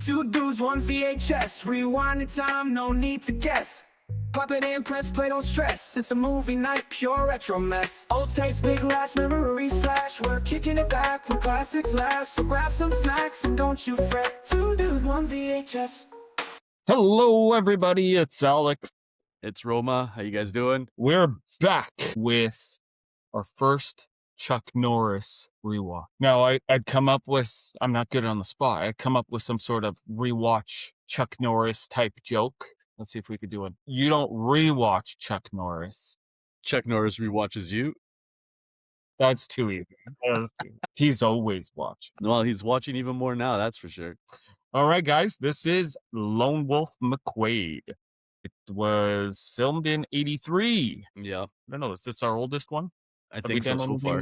Two dudes, one VHS. Rewind the time, no need to guess. Pop it in, press play, don't stress. It's a movie night, pure retro mess. Old tapes, big last memories flash. We're kicking it back when classics last. So grab some snacks and don't you fret. Two dudes, one VHS. Hello, everybody. It's Alex. It's Roma. How you guys doing? We're back with our first Chuck Norris rewatch. Now, I'd come up with, I'm not good on the spot, I'd come up with some sort of rewatch Chuck Norris type joke. Let's see if we could do it. You don't rewatch Chuck Norris. Chuck Norris rewatches you. That's too easy. He's always watching. Well, he's watching even more now, that's for sure. All right, guys, this is Lone Wolf McQuade. It was filmed in 83. Yeah. I don't know, is this our oldest one? I think so far.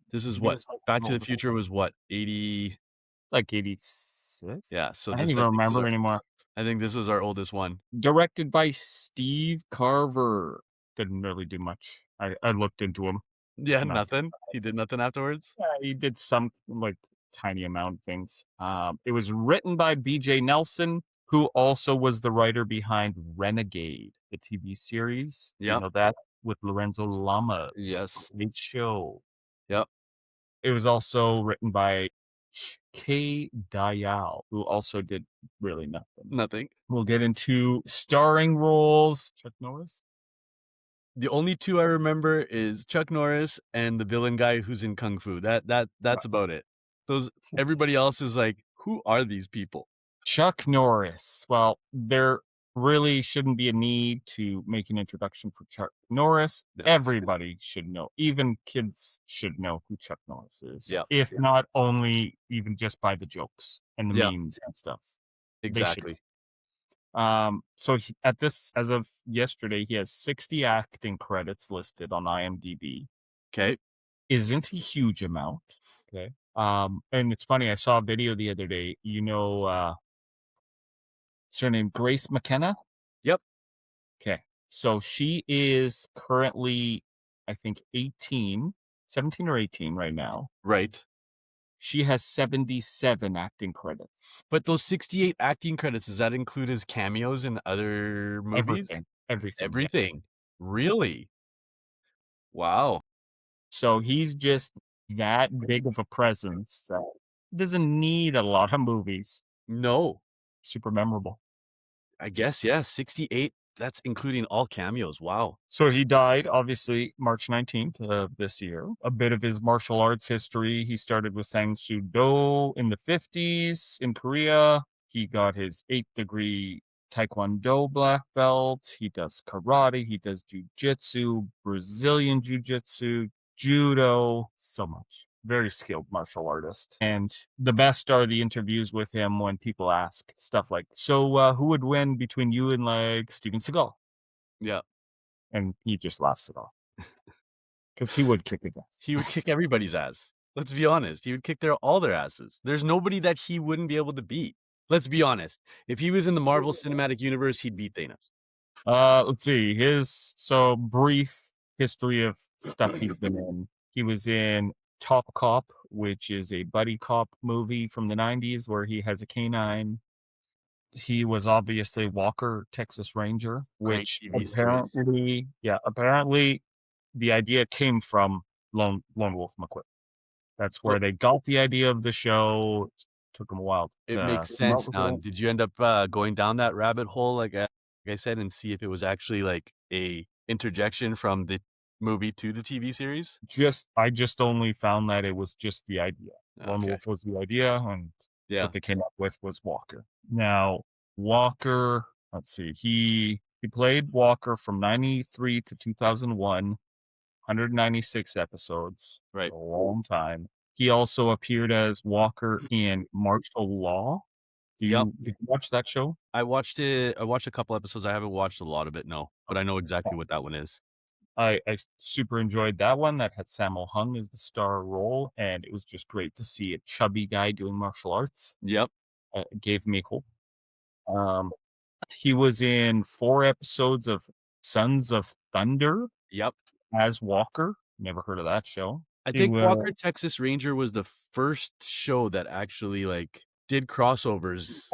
This is what? Back to the Future was what? 80? Like 86? Yeah. So I don't even remember anymore. I think this was our oldest one. Directed by Steve Carver. Didn't really do much. I looked into him. Yeah, nothing. He did nothing afterwards? Yeah, he did some, like, tiny amount of things. It was written by B.J. Nelson, who also was the writer behind Renegade, the TV series. Yeah. You know that? With Lorenzo Lamas. Yes. Great show. Yep. It was also written by K. Dial, who also did really nothing. Nothing. We'll get into starring roles. Chuck Norris? The only two I remember is Chuck Norris and the villain guy who's in Kung Fu. That's about it. Everybody else is like, who are these people? Chuck Norris. Well, there really shouldn't be a need to make an introduction for Chuck Norris. Yeah. Everybody should know. Even kids should know who Chuck Norris is. Yeah. If not only even just by the jokes and the memes and stuff. Exactly. So as of yesterday, he has 60 acting credits listed on IMDb. Okay. Isn't a huge amount. Okay. And it's funny, I saw a video the other day, what's her name? Grace McKenna? Yep. Okay. So she is currently, I think, 17 or 18 right now. Right. She has 77 acting credits. But those 68 acting credits, does that include his cameos in other movies? Everything. Really? Wow. So he's just that big of a presence that doesn't need a lot of movies. No. Super memorable. I guess, yeah. 68. That's including all cameos. Wow. So he died, obviously, March 19th of this year. A bit of his martial arts history. He started with Sang Soo Do in the 50s in Korea. He got his 8th degree Taekwondo black belt. He does karate. He does jiu-jitsu, Brazilian jiu-jitsu, judo, so much. Very skilled martial artist. And the best are the interviews with him when people ask stuff like, so who would win between you and like Steven Seagal? Yeah. And he just laughs it off. Because he would kick his ass. He would kick everybody's ass. Let's be honest. He would kick all their asses. There's nobody that he wouldn't be able to beat. Let's be honest. If he was in the Marvel Cinematic Universe, he'd beat Thanos. Let's see. So brief history of stuff he's been in. He was in Top Cop, which is a buddy cop movie from the 90s where he has a canine. He was obviously Walker, Texas Ranger, which apparently the idea came from Lone Wolf McQuade. That's where they got the idea of the show. It took them a while. It makes sense now. Did you end up going down that rabbit hole, like I said, and see if it was actually like a interjection from the movie to the TV series? I just only found that it was just the idea. Lone Wolf was the idea, and what they came up with was Walker. Now, Walker, let's see, he played Walker from 93 to 2001, 196 episodes. Right. A long time. He also appeared as Walker in Martial Law. Did you watch that show? I watched it. I watched a couple episodes. I haven't watched a lot of it, no. But I know exactly what that one is. I super enjoyed that one. That had Sammo Hung as the star role, and it was just great to see a chubby guy doing martial arts. Yep. It gave me hope. He was in 4 episodes of Sons of Thunder. Yep. As Walker. Never heard of that show. I think Walker, Texas Ranger was the first show that actually like did crossovers.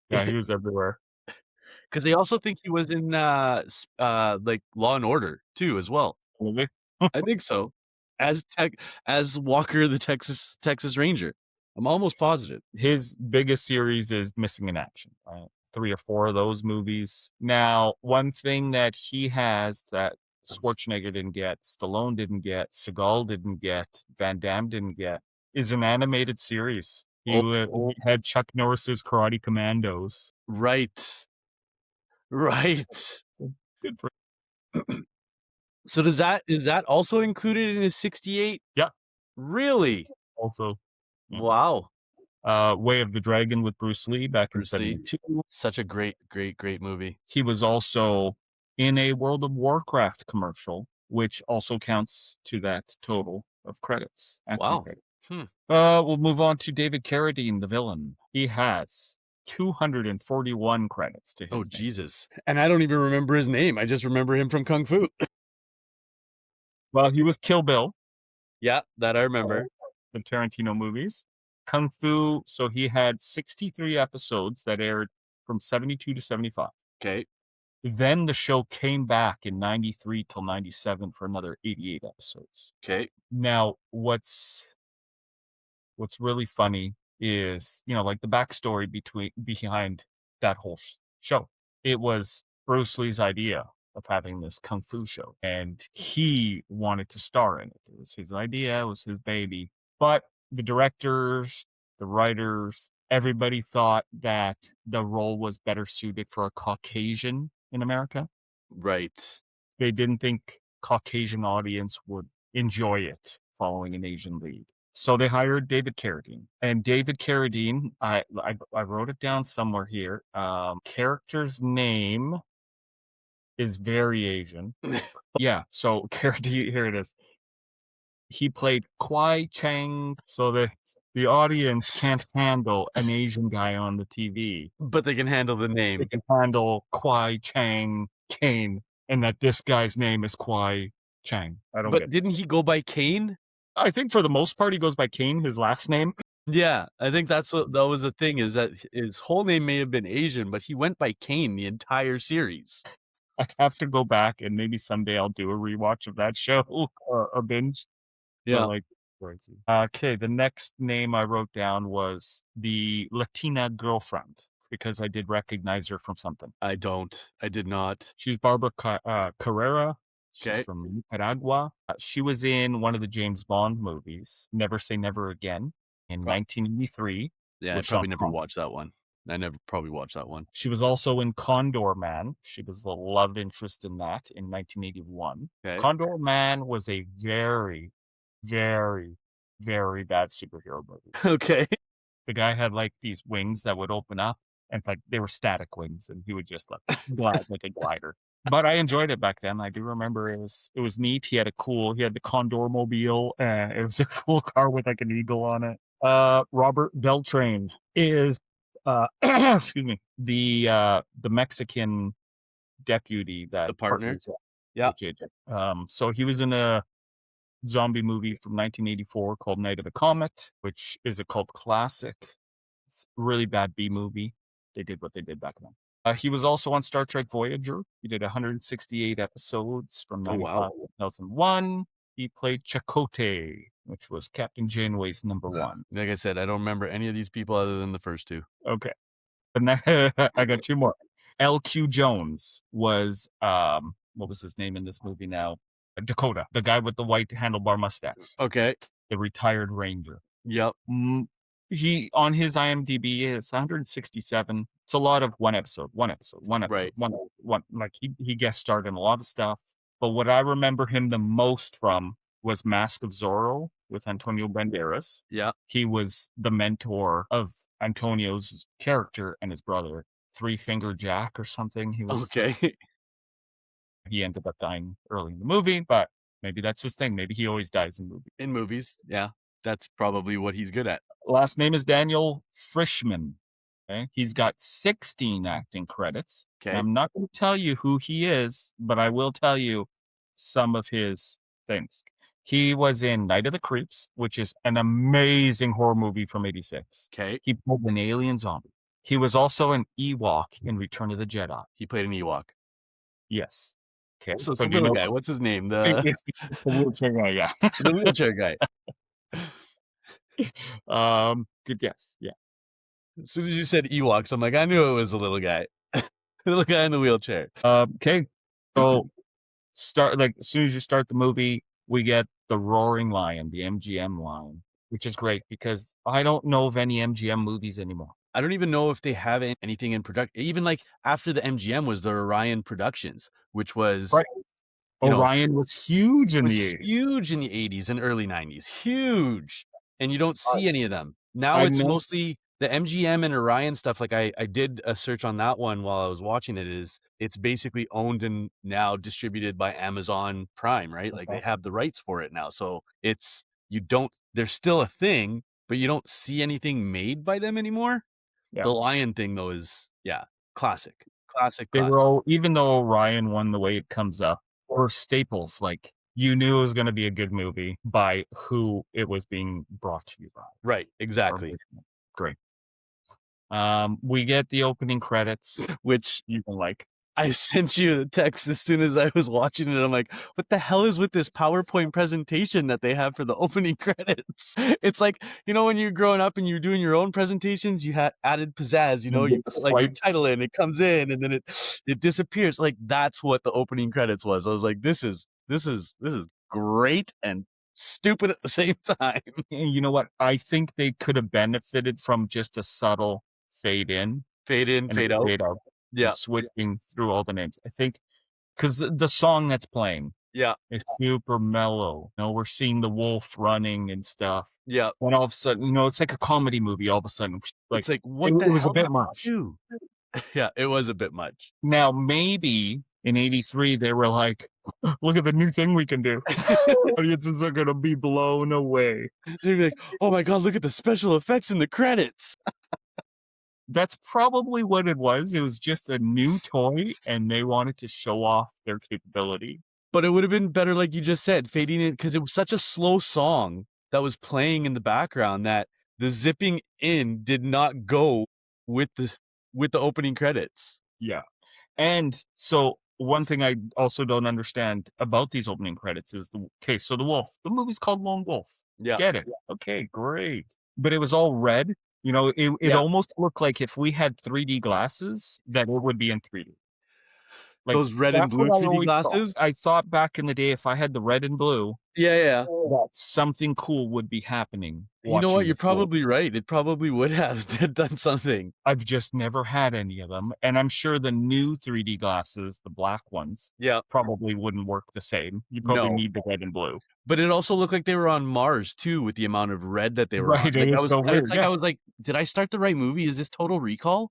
Yeah, he was everywhere. Because they also think he was in like Law and Order too, as well. Was he? I think so. As Walker the Texas Ranger. I'm almost positive. His biggest series is Missing in Action, right? 3 or 4 of those movies. Now, one thing that he has that Schwarzenegger didn't get, Stallone didn't get, Seagal didn't get, Van Damme didn't get, is an animated series. He had Chuck Norris's Karate Commandos. Right. Right. Good for So is that also included in his 68? Yeah. Really? Also. Yeah. Wow. Way of the Dragon with Bruce Lee back Bruce in Lee. 72. Such a great movie. He was also in a World of Warcraft commercial, which also counts to that total of credits. Wow. Credits. We'll move on to David Carradine, the villain. He has 241 credits to his name. Jesus. And I don't even remember his name. I just remember him from Kung Fu. Well, he was Kill Bill. Yeah, that I remember. The Tarantino movies. Kung Fu, so he had 63 episodes that aired from 72 to 75. Okay. Then the show came back in 93 till 97 for another 88 episodes. Okay. Now, what's really funny is, like the backstory behind that whole show. It was Bruce Lee's idea of having this Kung Fu show, and he wanted to star in it. It was his idea, it was his baby. But the directors, the writers, everybody thought that the role was better suited for a Caucasian in America. Right. They didn't think Caucasian audience would enjoy it following an Asian lead. So they hired David Carradine. And David Carradine, I wrote it down somewhere here. Character's name is very Asian. Yeah, so Carradine, here it is. He played Kwai Chang, so the audience can't handle an Asian guy on the TV. But they can handle the name. They can handle Kwai Chang Kane, and that this guy's name is Kwai Chang. I don't get it. Didn't he go by Kane? I think for the most part he goes by Kane, his last name. Yeah, I think that was the thing, is that his whole name may have been Asian, but he went by Kane the entire series. I'd have to go back, and maybe someday I'll do a rewatch of that show or a binge. Yeah. Okay, the next name I wrote down was the Latina girlfriend, because I did recognize her from something. I did not. She's Barbara Carrera. She's Okay. from Nicaragua. She was in one of the James Bond movies, Never Say Never Again, in 1983. Yeah, I probably never watched that one. I never probably watched that one. She was also in Condor Man. She was the love interest in that in 1981. Okay. Condor Man was a very, very, very bad superhero movie. Okay. The guy had like these wings that would open up, and like they were static wings, and he would just like glide like a glider. But I enjoyed it back then. I do remember it was neat. He had the Condor Mobile. It was a cool car with like an eagle on it. Robert Beltran is excuse me, the Mexican deputy that The partner. Yeah. So he was in a zombie movie from 1984 called Night of the Comet, which is a cult classic. It's a really bad B movie. They did what they did back then. He was also on Star Trek Voyager. He did 168 episodes from 95 to 2001. He played Chakotay, which was Captain Janeway's number one. Like I said, I don't remember any of these people other than the first two. Okay. But now, I got two more. L.Q. Jones was, what was his name in this movie now? Dakota, the guy with the white handlebar mustache. Okay. The retired ranger. Yep. He, on his IMDb, is 167. It's a lot of one episode. Right. One. Like, he guest starred in a lot of stuff. But what I remember him the most from was Mask of Zorro with Antonio Banderas. Yeah. He was the mentor of Antonio's character and his brother, Three Finger Jack or something. He was okay. He ended up dying early in the movie, but maybe that's his thing. Maybe he always dies in movies. In movies, yeah. That's probably what he's good at. Last name is Daniel Frischman. Okay. He's got 16 acting credits. Okay. I'm not going to tell you who he is, but I will tell you some of his things. He was in Night of the Creeps, which is an amazing horror movie from '86. Okay. He played an alien zombie. He was also an Ewok in Return of the Jedi. He played an Ewok. Yes. Okay. So it's So the do you little know guy. What's his name? it's the wheelchair guy, yeah. The wheelchair guy. Good guess. Yeah. As soon as you said Ewoks, I'm like, I knew it was a little guy. The little guy in the wheelchair. Okay. So as soon as you start the movie, we get the Roaring Lion, the MGM line, which is great because I don't know of any MGM movies anymore. I don't even know if they have anything in production. Even like after the MGM was the Orion Productions, which was Right. you know, Orion was huge in was the 80s. huge in the 80s and early 90s. Huge. And you don't see any of them. Now I it's know. mostly the MGM and Orion stuff. Like I did a search on that one while I was watching it. It's basically owned and now distributed by Amazon Prime, right? Like they Okay. have the rights for it now. So they're still a thing, but you don't see anything made by them anymore. Yeah. The Lion thing though is classic. They were all, even though Orion won the way it comes up, were staples. Like you knew it was going to be a good movie by who it was being brought to you by. Right, exactly. Great. We get the opening credits, which you can like. I sent you the text as soon as I was watching it. I'm like, what the hell is with this PowerPoint presentation that they have for the opening credits? It's like, when you're growing up and you're doing your own presentations, you had added pizzazz, you put like your title in, it comes in, and then it disappears. Like that's what the opening credits was. I was like, this is great and stupid at the same time. And you know what? I think they could have benefited from just a subtle fade in, fade out. Yeah. Switching through all the names. I think because the song that's playing is super mellow. We're seeing the wolf running and stuff. Yeah. And all of a sudden, it's like a comedy movie. All of a sudden, it's like, what the hell? It was a bit much. Yeah, it was a bit much. Now, maybe in '83, they were like, look at the new thing we can do. Audiences are going to be blown away. They're like, oh my God, look at the special effects in the credits. That's probably what it was. It was just a new toy, and they wanted to show off their capability. But it would have been better, like you just said, fading in, because it was such a slow song that was playing in the background that the zipping in did not go with the opening credits. Yeah. And so one thing I also don't understand about these opening credits is so the wolf, the movie's called Lone Wolf. Yeah. Get it. Okay, great. But it was all red. It almost looked like if we had 3D glasses, that it would be in 3D. Like those red and blue 3D glasses? I thought back in the day, if I had the red and blue, that something cool would be happening. You know what? You're probably right. It probably would have done something. I've just never had any of them. And I'm sure the new 3D glasses, the black ones, probably wouldn't work the same. You probably need the red and blue. But it also looked like they were on Mars too, with the amount of red that they were on. Right, it was so weird. I was like, did I start the right movie? Is this Total Recall?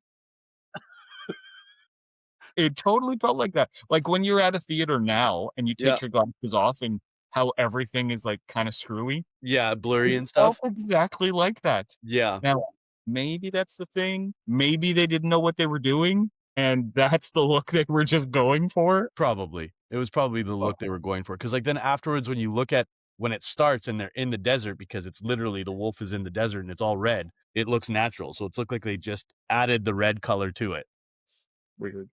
It totally felt like that. Like when you're at a theater now and you take your glasses off and how everything is like kind of screwy. Yeah, blurry and stuff. Exactly like that. Yeah. Now, maybe that's the thing. Maybe they didn't know what they were doing, and that's the look they were just going for. Probably. It was probably the look they were going for. Because like then afterwards, when you look at when it starts and they're in the desert, because it's literally the wolf is in the desert and it's all red, it looks natural. So it's looked like they just added the red color to it. It's weird.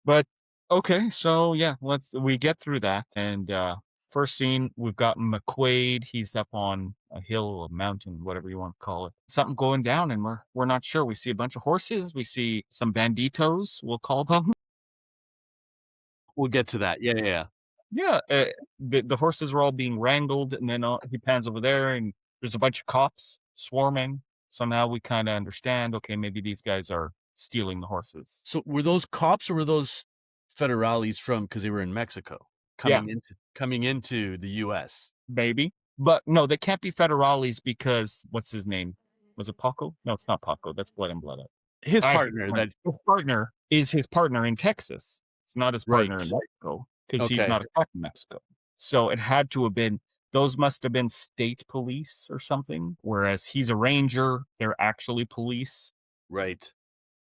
But okay, so yeah, we get through that, and first scene we've got McQuade. He's up on a hill, a mountain, whatever you want to call it. Something going down, and we're not sure. We see a bunch of horses. We see some banditos, we'll call them. We'll get to that. Yeah. Yeah, the horses are all being wrangled, and then he pans over there, and there's a bunch of cops swarming. So now we kind of understand. Okay, maybe these guys are stealing the horses. So were those cops or were those federales because they were in Mexico coming into the U.S.? Maybe, but no, they can't be federales because what's his name? Was it Paco? No, it's not Paco. That's Blood and Blood. His partner is his partner in Texas. It's not his partner in Mexico because he's not a cop in Mexico. So it had to have been. Those must have been state police or something. Whereas he's a ranger, they're actually police. Right.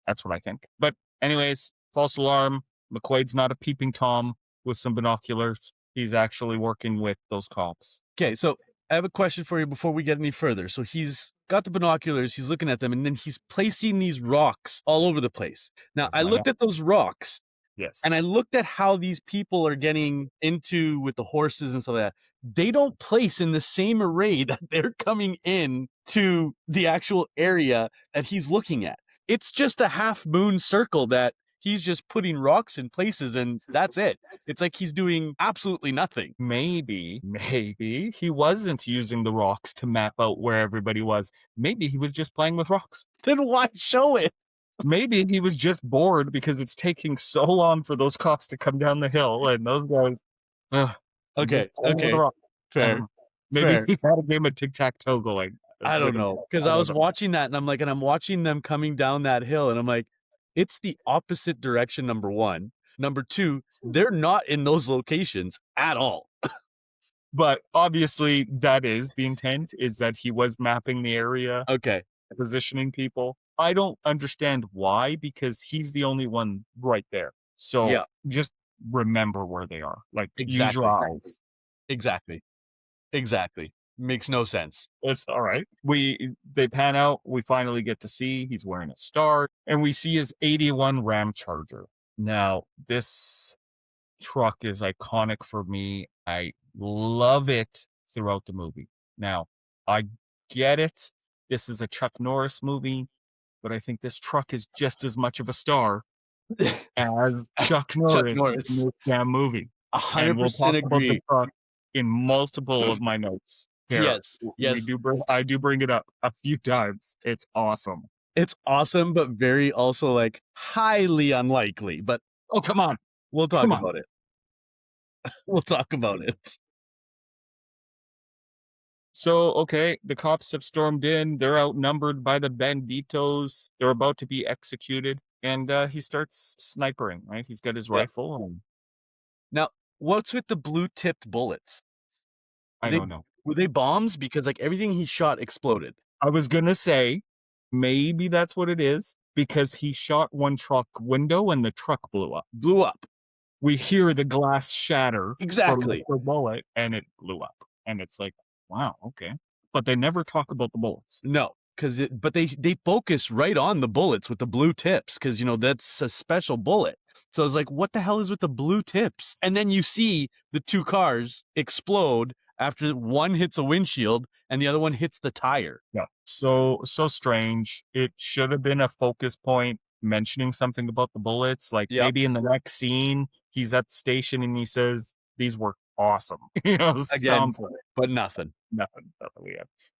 That's what I think. But anyways, false alarm. McQuade's not a peeping Tom with some binoculars. He's actually working with those cops. Okay, so I have a question for you before we get any further. So he's got the binoculars, he's looking at them, and then he's placing these rocks all over the place. Now, I looked at those rocks, Yes. and I looked at how these people are getting into with the horses and stuff like that. They don't place in the same array that they're coming in to the actual area that he's looking at. It's just a half moon circle that he's just putting rocks in places, and that's it. It's like he's doing absolutely nothing. Maybe he wasn't using the rocks to map out where everybody was. Maybe he was just playing with rocks. Then why show it? Maybe he was just bored because it's taking so long for those cops to come down the hill, and those guys. Okay, fair. Maybe fair. he had a game of tic-tac-toe going. I don't know, because I was watching that, and I'm watching them coming down that hill, and I'm like, it's the opposite direction, number one. Number two, they're not in those locations at all. But obviously, that is the intent, is that he was mapping the area, Okay. positioning people. I don't understand why, because he's the only one right there. So just remember where they are. Like, use your eyes. Exactly. Makes no sense. It's all right. They pan out. We finally get to see he's wearing a star, and we see his 81 Ram Charger. Now, this truck is iconic for me. I love it throughout the movie. Now, I get it. This is a Chuck Norris movie, but I think this truck is just as much of a star as Chuck Norris in this damn movie. 100% agree. The truck in multiple of my notes. Here, yes. I do bring it up a few times. It's awesome. It's awesome, but very also like highly unlikely. But oh, come on, we'll talk about it. We'll talk about it. So, okay, the cops have stormed in. They're outnumbered by the banditos. They're about to be executed. And he starts snipering, right? He's got his rifle. And... Now, what's with the blue-tipped bullets? I don't know. Were they bombs? Because like everything he shot exploded. I was going to say, maybe that's what it is. Because he shot one truck window and the truck blew up. We hear the glass shatter. Exactly. From the bullet, and it blew up. And it's like, wow, okay. But they never talk about the bullets. No, but they focus right on the bullets with the blue tips, because, you know, that's a special bullet. So it's like, what the hell is with the blue tips? And then you see the two cars explode after one hits a windshield and the other one hits the tire. Yeah. So strange. It should have been a focus point mentioning something about the bullets. Like maybe in the next scene, he's at the station and he says, these were awesome. You know, again, but nothing.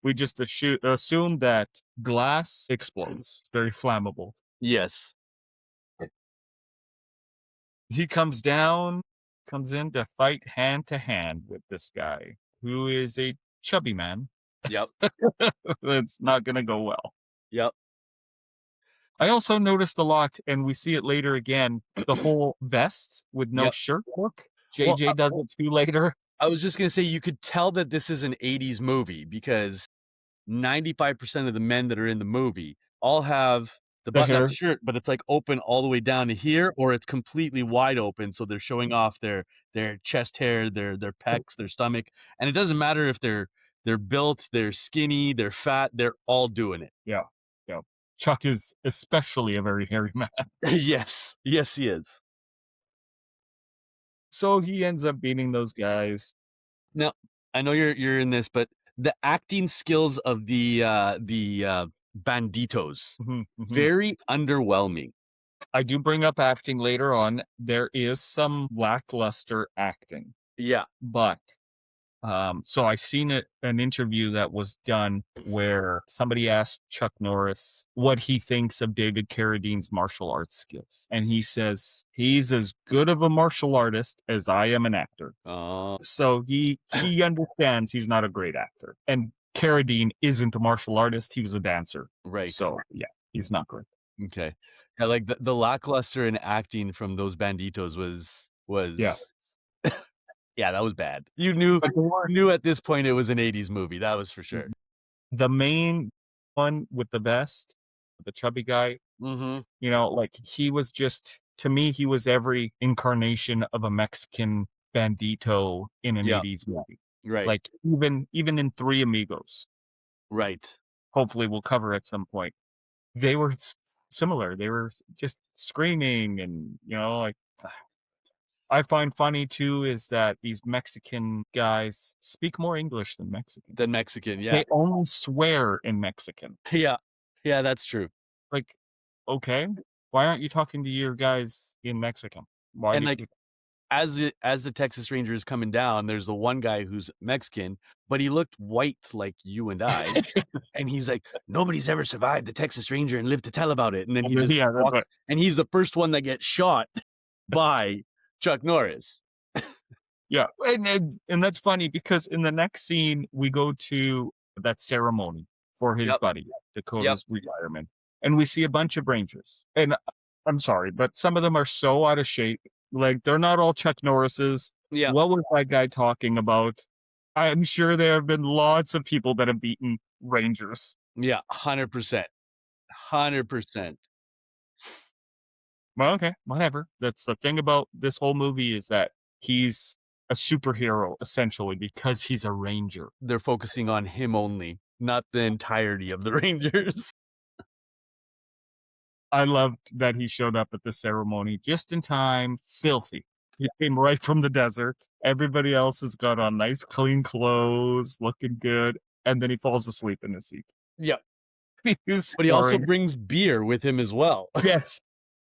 We just assume that glass explodes. It's very flammable. Yes. He comes in to fight hand to hand with this guy, who is a chubby man. Yep. It's not going to go well. Yep. I also noticed a lot, and we see it later again, the whole vest with no shirt look. JJ does it too later. I was just going to say, you could tell that this is an 80s movie because 95% of the men that are in the movie all have the button-up shirt, but it's like open all the way down to here, or it's completely wide open. So they're showing off their chest hair, their pecs, their stomach. And it doesn't matter if they're built, they're skinny, they're fat, they're all doing it. Yeah. Chuck is especially a very hairy man. Yes, he is. So he ends up beating those guys. Now, I know you're in this, but the acting skills of the banditos, very underwhelming. I do bring up acting later on. There is some lackluster acting. Yeah. But so I seen an interview that was done where somebody asked Chuck Norris what he thinks of David Carradine's martial arts skills. And he says he's as good of a martial artist as I am an actor. So he understands he's not a great actor. And Carradine isn't a martial artist. He was a dancer. Right. So yeah, he's not great. Okay. Yeah, like the lackluster in acting from those banditos was yeah. Yeah, that was bad. You knew at this point it was an 80s movie. That was for sure. The main one with the vest, the chubby guy, you know, like he was just, to me, he was every incarnation of a Mexican bandito in an Yeah. 80s movie. Right. Like even in Three Amigos, Right. hopefully we'll cover at some point. They were similar. They were just screaming and, like, I find funny too is that these Mexican guys speak more English than Mexican. Than Mexican. Yeah. They only swear in Mexican. Yeah. Yeah, that's true. Like, okay, why aren't you talking to your guys in Mexican? Why And do like as the Texas Ranger is coming down, there's the one guy who's Mexican, but he looked white like you and I. And he's like, nobody's ever survived the Texas Ranger and lived to tell about it. And then he just Yeah, walks, but and he's the first one that gets shot by Chuck Norris. yeah, and that's funny because in the next scene we go to that ceremony for his Yep. buddy Dakota's retirement, and we see a bunch of Rangers. And I'm sorry, but some of them are so out of shape. Like they're not all Chuck Norrises. Yeah. What was that guy talking about? I'm sure there have been lots of people that have beaten Rangers. Yeah, 100%. 100%. Well, okay, whatever. That's the thing about this whole movie is that he's a superhero essentially because he's a ranger. They're focusing on him only, not the entirety of the Rangers. I loved that he showed up at the ceremony just in time, filthy. He came right from the desert. Everybody else has got on nice, clean clothes, looking good, and then he falls asleep in the seat. Yeah. He's But he also snoring. brings beer with him as well. Yes,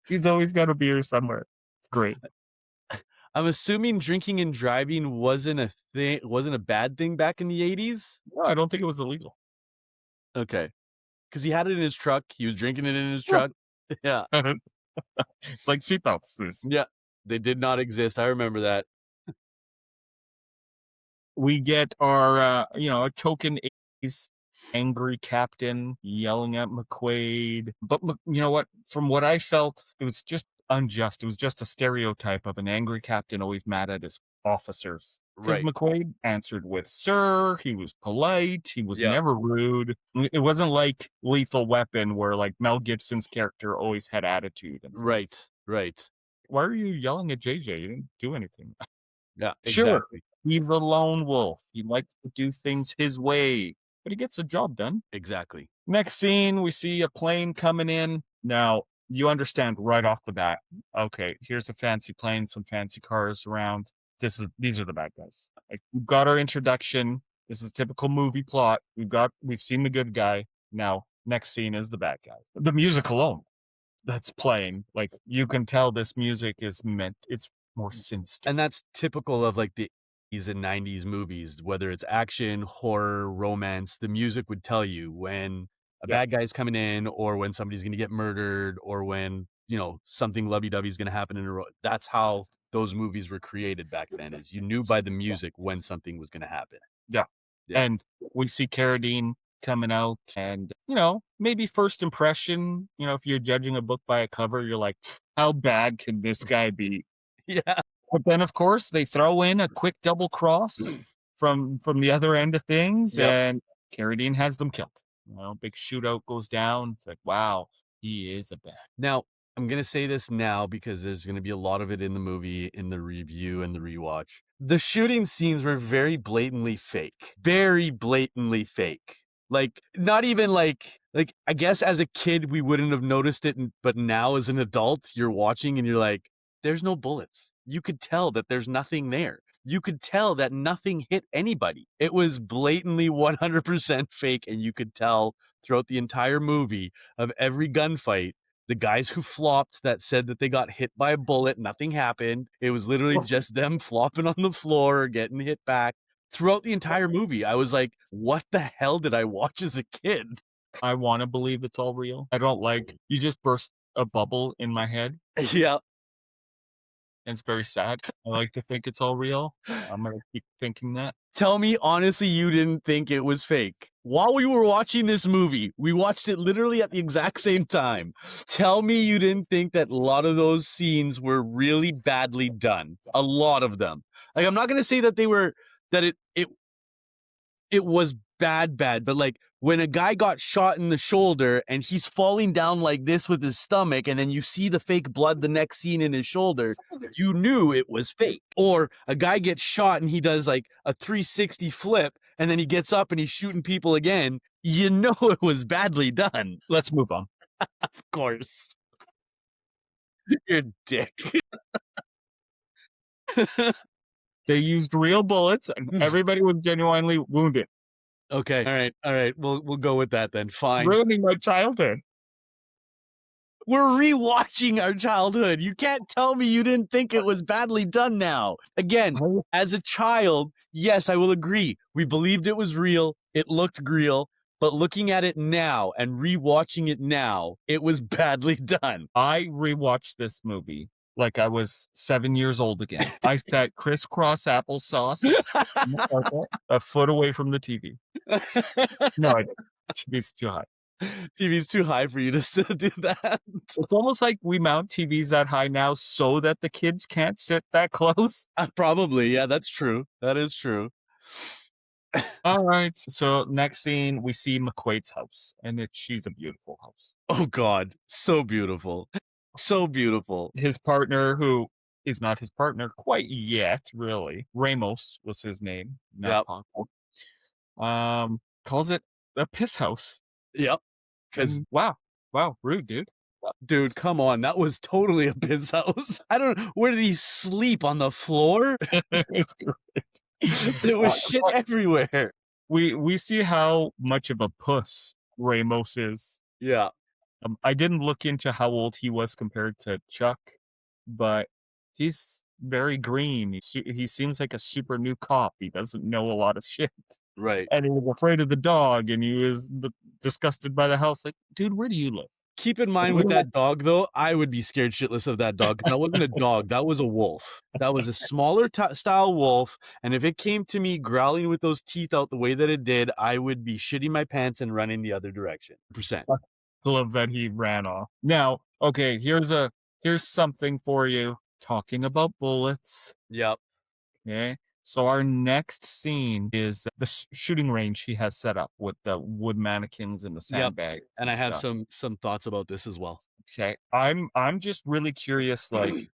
he's always got a beer somewhere. It's great. I'm assuming drinking and driving wasn't a bad thing back in the 80s? No, I don't think it was illegal. Okay. Because he had it in his truck. He was drinking it in his Yeah. truck. Yeah. It's like seatbelts. Yeah. They did not exist. I remember that. We get our, a token 80s angry captain yelling at McQuade. But you know what? From what I felt, it was just unjust. It was just a stereotype of an angry captain always mad at his officers. Because Right. McQuade answered with sir. He was polite. He was Yeah. never rude. It wasn't like Lethal Weapon where like Mel Gibson's character always had attitude. And stuff. Right. Right. Why are you yelling at JJ? You didn't do anything. Yeah. Sure. Exactly. He's a lone wolf. He likes to do things his way, but he gets the job done. Exactly. Next scene, we see a plane coming in. Now, you understand right off the bat. Okay, here's a fancy plane, some fancy cars around. These are the bad guys. Like, we've got our introduction. This is typical movie plot. We've seen the good guy. Now, next scene is the bad guy. The music alone that's playing, like you can tell this music is it's more sinister. And that's typical of like the 80s and 90s movies, whether it's action, horror, romance. The music would tell you when a bad guy's coming in, or when somebody's going to get murdered, or when something lovey-dovey is going to happen that's how those movies were created back then. Is you knew by the music when something was going to happen. Yeah. And we see Carradine coming out, and maybe first impression, if you're judging a book by a cover, you're like, how bad can this guy be? Yeah. But then, of course, they throw in a quick double cross from the other end of things, and Carradine has them killed. Big shootout goes down. It's like, wow, he is a bad. Now, I'm going to say this now because there's going to be a lot of it in the movie, in the review and the rewatch. The shooting scenes were very blatantly fake. Very blatantly fake. Like, not even like I guess as a kid, we wouldn't have noticed it. But now as an adult, you're watching and you're like, there's no bullets. You could tell that there's nothing there. You could tell that nothing hit anybody. It was blatantly 100% fake. And you could tell throughout the entire movie of every gunfight, the guys who flopped that said that they got hit by a bullet, nothing happened. It was literally just them flopping on the floor, getting hit back. Throughout the entire movie, I was like, what the hell did I watch as a kid? I want to believe it's all real. I don't you just burst a bubble in my head. Yeah. And it's very sad. I like to think it's all real. I'm going to keep thinking that. Tell me, honestly, you didn't think it was fake. While we were watching this movie, we watched it literally at the exact same time. Tell me you didn't think that a lot of those scenes were really badly done. A lot of them. Like, I'm not going to say that it was bad, but like when a guy got shot in the shoulder and he's falling down like this with his stomach, and then you see the fake blood the next scene in his shoulder, you knew it was fake. Or a guy gets shot and he does like a 360 flip, and then he gets up and he's shooting people again. You know it was badly done. Let's move on. Of course. You're a dick. They used real bullets, and everybody was genuinely wounded. Okay. All right. We'll go with that then. Fine. Ruining my childhood. We're rewatching our childhood. You can't tell me you didn't think it was badly done now. Again, as a child, yes, I will agree. We believed it was real. It looked real. But looking at it now and rewatching it now, it was badly done. I rewatched this movie like I was 7 years old again. I sat crisscross applesauce in the carpet, a foot away from the TV. No, I didn't. TV's too high. TV's too high for you to do that. It's almost like we mount TVs that high now so that the kids can't sit that close. Probably. Yeah, that's true. That is true. All right. So next scene, we see McQuade's house, and she's a beautiful house. Oh, God. So beautiful. So beautiful. His partner, who is not his partner quite yet, really. Ramos was his name. Not Paco. Calls it a piss house. Yep. Because wow, rude, dude. Dude, come on. That was totally a piss house. I don't know. Where did he sleep? On the floor? It's great. There was shit everywhere. We see how much of a puss Ramos is. Yeah. I didn't look into how old he was compared to Chuck, but he's very green. He seems like a super new cop. He doesn't know a lot of shit. Right. And he was afraid of the dog, and he was disgusted by the house. Like, dude, where do you live? Keep in mind with that dog, though, I would be scared shitless of that dog. That wasn't a dog. That was a wolf. That was a smaller style wolf. And if it came to me growling with those teeth out the way that it did, I would be shitting my pants and running the other direction. %. I love that he ran off. Now, okay, here's something for you. Talking about bullets. Yep. Okay. So our next scene is the shooting range he has set up with the wood mannequins and the sandbags. And I have some thoughts about this as well. Okay. I'm just really curious, like,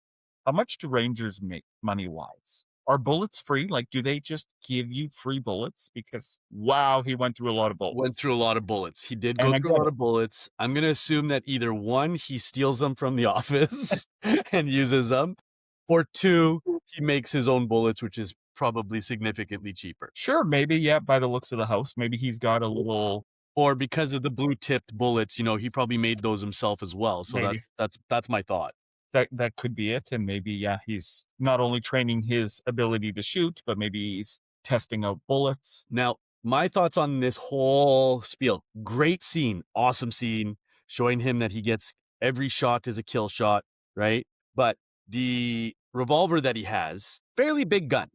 how much do Rangers make money-wise? Are bullets free? Like, do they just give you free bullets? Because, wow, he went through a lot of bullets. Went through a lot of bullets. He did go through a lot of bullets. I'm going to assume that either one, he steals them from the office and uses them, or two, he makes his own bullets, which is probably significantly cheaper. Sure, maybe, yeah, by the looks of the house. Maybe he's got a little... Or because of the blue-tipped bullets, you know, he probably made those himself as well. So maybe. that's my thought. That could be it. And maybe, yeah, he's not only training his ability to shoot, but maybe he's testing out bullets. Now, my thoughts on this whole spiel. Great scene. Awesome scene. Showing him that he gets every shot is a kill shot, right? But the revolver that he has, fairly big gun.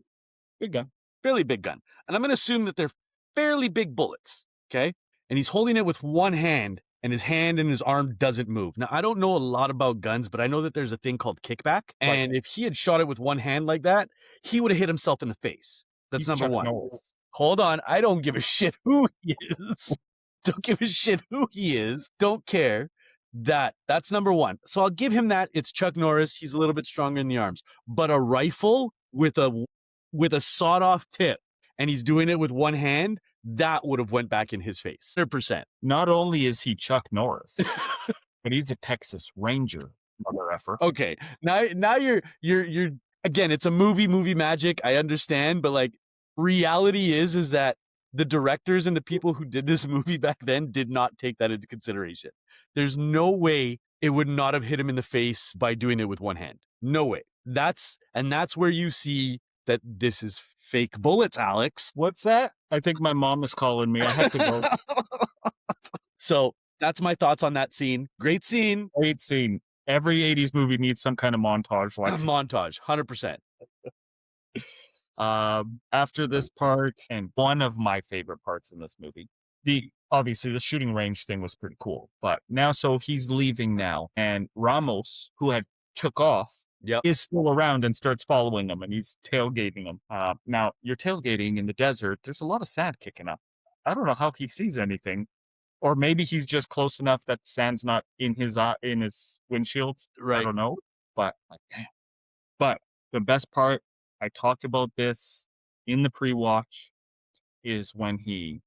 Big gun. Fairly big gun. And I'm going to assume that they're fairly big bullets, okay? And he's holding it with one hand, and his hand and his arm doesn't move. Now, I don't know a lot about guns, but I know that there's a thing called kickback. And if he had shot it with one hand like that, he would have hit himself in the face. That's number Chuck one. Norris. Hold on. I don't give a shit who he is. Don't give a shit who he is. Don't care. That's number one. So I'll give him that. It's Chuck Norris. He's a little bit stronger in the arms. But a rifle with a sawed-off tip, and he's doing it with one hand, that would have went back in his face. 100%. Not only is he Chuck Norris, but he's a Texas Ranger, mother effer. Okay. Now you're again, it's a movie magic. I understand, but like reality is that the directors and the people who did this movie back then did not take that into consideration. There's no way it would not have hit him in the face by doing it with one hand. No way. That's where you see that this is fake bullets, Alex. What's that? I think my mom is calling me. I have to go. So that's my thoughts on that scene. Great scene. Great scene. Every 80s movie needs some kind of montage. Like montage, 100%. After this part, and one of my favorite parts in this movie, obviously the shooting range thing was pretty cool. But now, so he's leaving now, and Ramos, who had took off, is still around and starts following him, and he's tailgating him. Now, you're tailgating in the desert. There's a lot of sand kicking up. I don't know how he sees anything. Or maybe he's just close enough that the sand's not in his windshield. I Right. don't know. But like, damn. But the best part, I talked about this in the pre-watch, is when he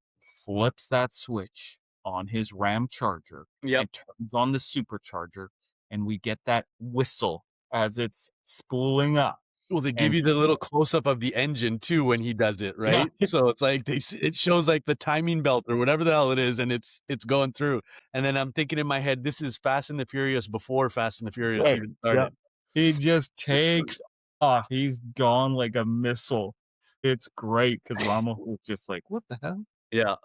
flips that switch on his Ram Charger Yep. and turns on the supercharger, and we get that whistle as it's spooling up. Well, they give And you the little close up of the engine too when he does it, yeah, right? So it's like it shows like the timing belt or whatever the hell it is, and it's going through. And then I'm thinking in my head, this is Fast and the Furious before Fast and the Furious right, even yeah. started. He just takes off. He's gone like a missile. It's great because Ramos was just like, what the hell? Yeah,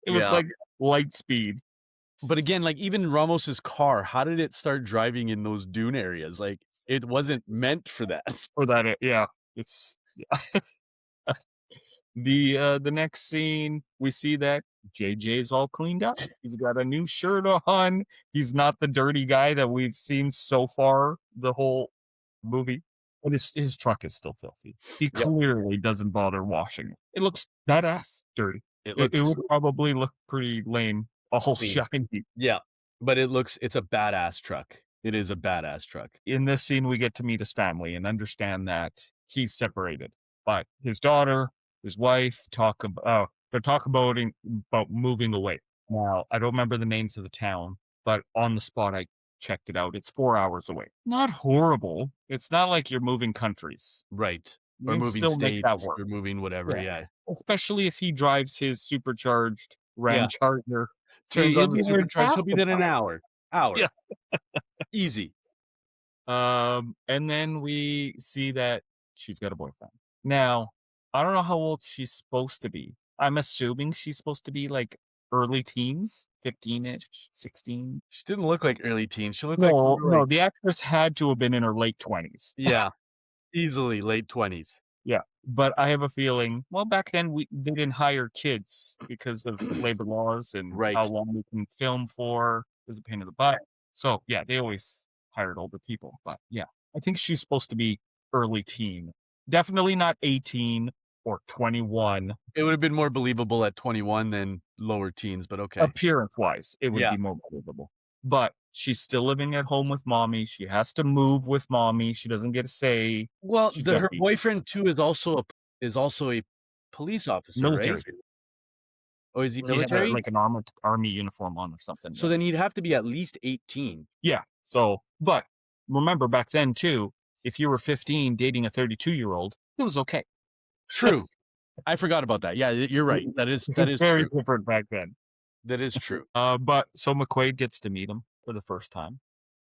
It was yeah. like light speed. But again, like even Ramos's car, how did it start driving in those dune areas? Like it wasn't meant for that. For that, yeah. It's yeah. The next scene, we see that JJ's all cleaned up. He's got a new shirt on. He's not the dirty guy that we've seen so far the whole movie. But his truck is still filthy. He Yep. clearly doesn't bother washing it. It looks badass dirty. It It looks would probably look pretty lame, all clean. shiny. Yeah, but it's a badass truck. It is a badass truck. In this scene, we get to meet his family and understand that he's separated. But his daughter, his wife, they're talking about moving away. Now, I don't remember the names of the town, but on the spot, I checked it out. It's 4 hours away. Not horrible. It's not like you're moving countries. Right. You Or can moving still make that states work. or moving whatever. Yeah. Yeah. Especially if he drives his supercharged Ram Yeah. Charger. Turns He'll on the be there in supercharge. He'll be there in an half hour. Yeah. Easy. And then we see that she's got a boyfriend. Now, I don't know how old she's supposed to be. I'm assuming she's supposed to be like early teens, 15-ish, 16. She didn't look like early teen. She looked like No, more no, like the actress had to have been in her late 20s. yeah, easily late 20s. Yeah, but I have a feeling, well, back then they didn't hire kids because of labor laws and how Right. long we can film for. It was a pain in the butt. So yeah, they always hired older people. But yeah, I think she's supposed to be early teen. Definitely not 18 or 21. It would have been more believable at 21 than lower teens, but okay. Appearance-wise, it would Yeah. be more believable. But she's still living at home with mommy. She has to move with mommy. She doesn't get a say. Well, She's got her the boyfriend too is also a police officer, military. right? Oh, is he He had military? like an army uniform on or something. So then he'd have to be at least 18. Yeah. So, but remember back then too, if you were 15 dating a 32-year-old, it was okay. True. I forgot about that. Yeah, you're right. That is It's very true. different back then. That is true. But so McQuade gets to meet him for the first time.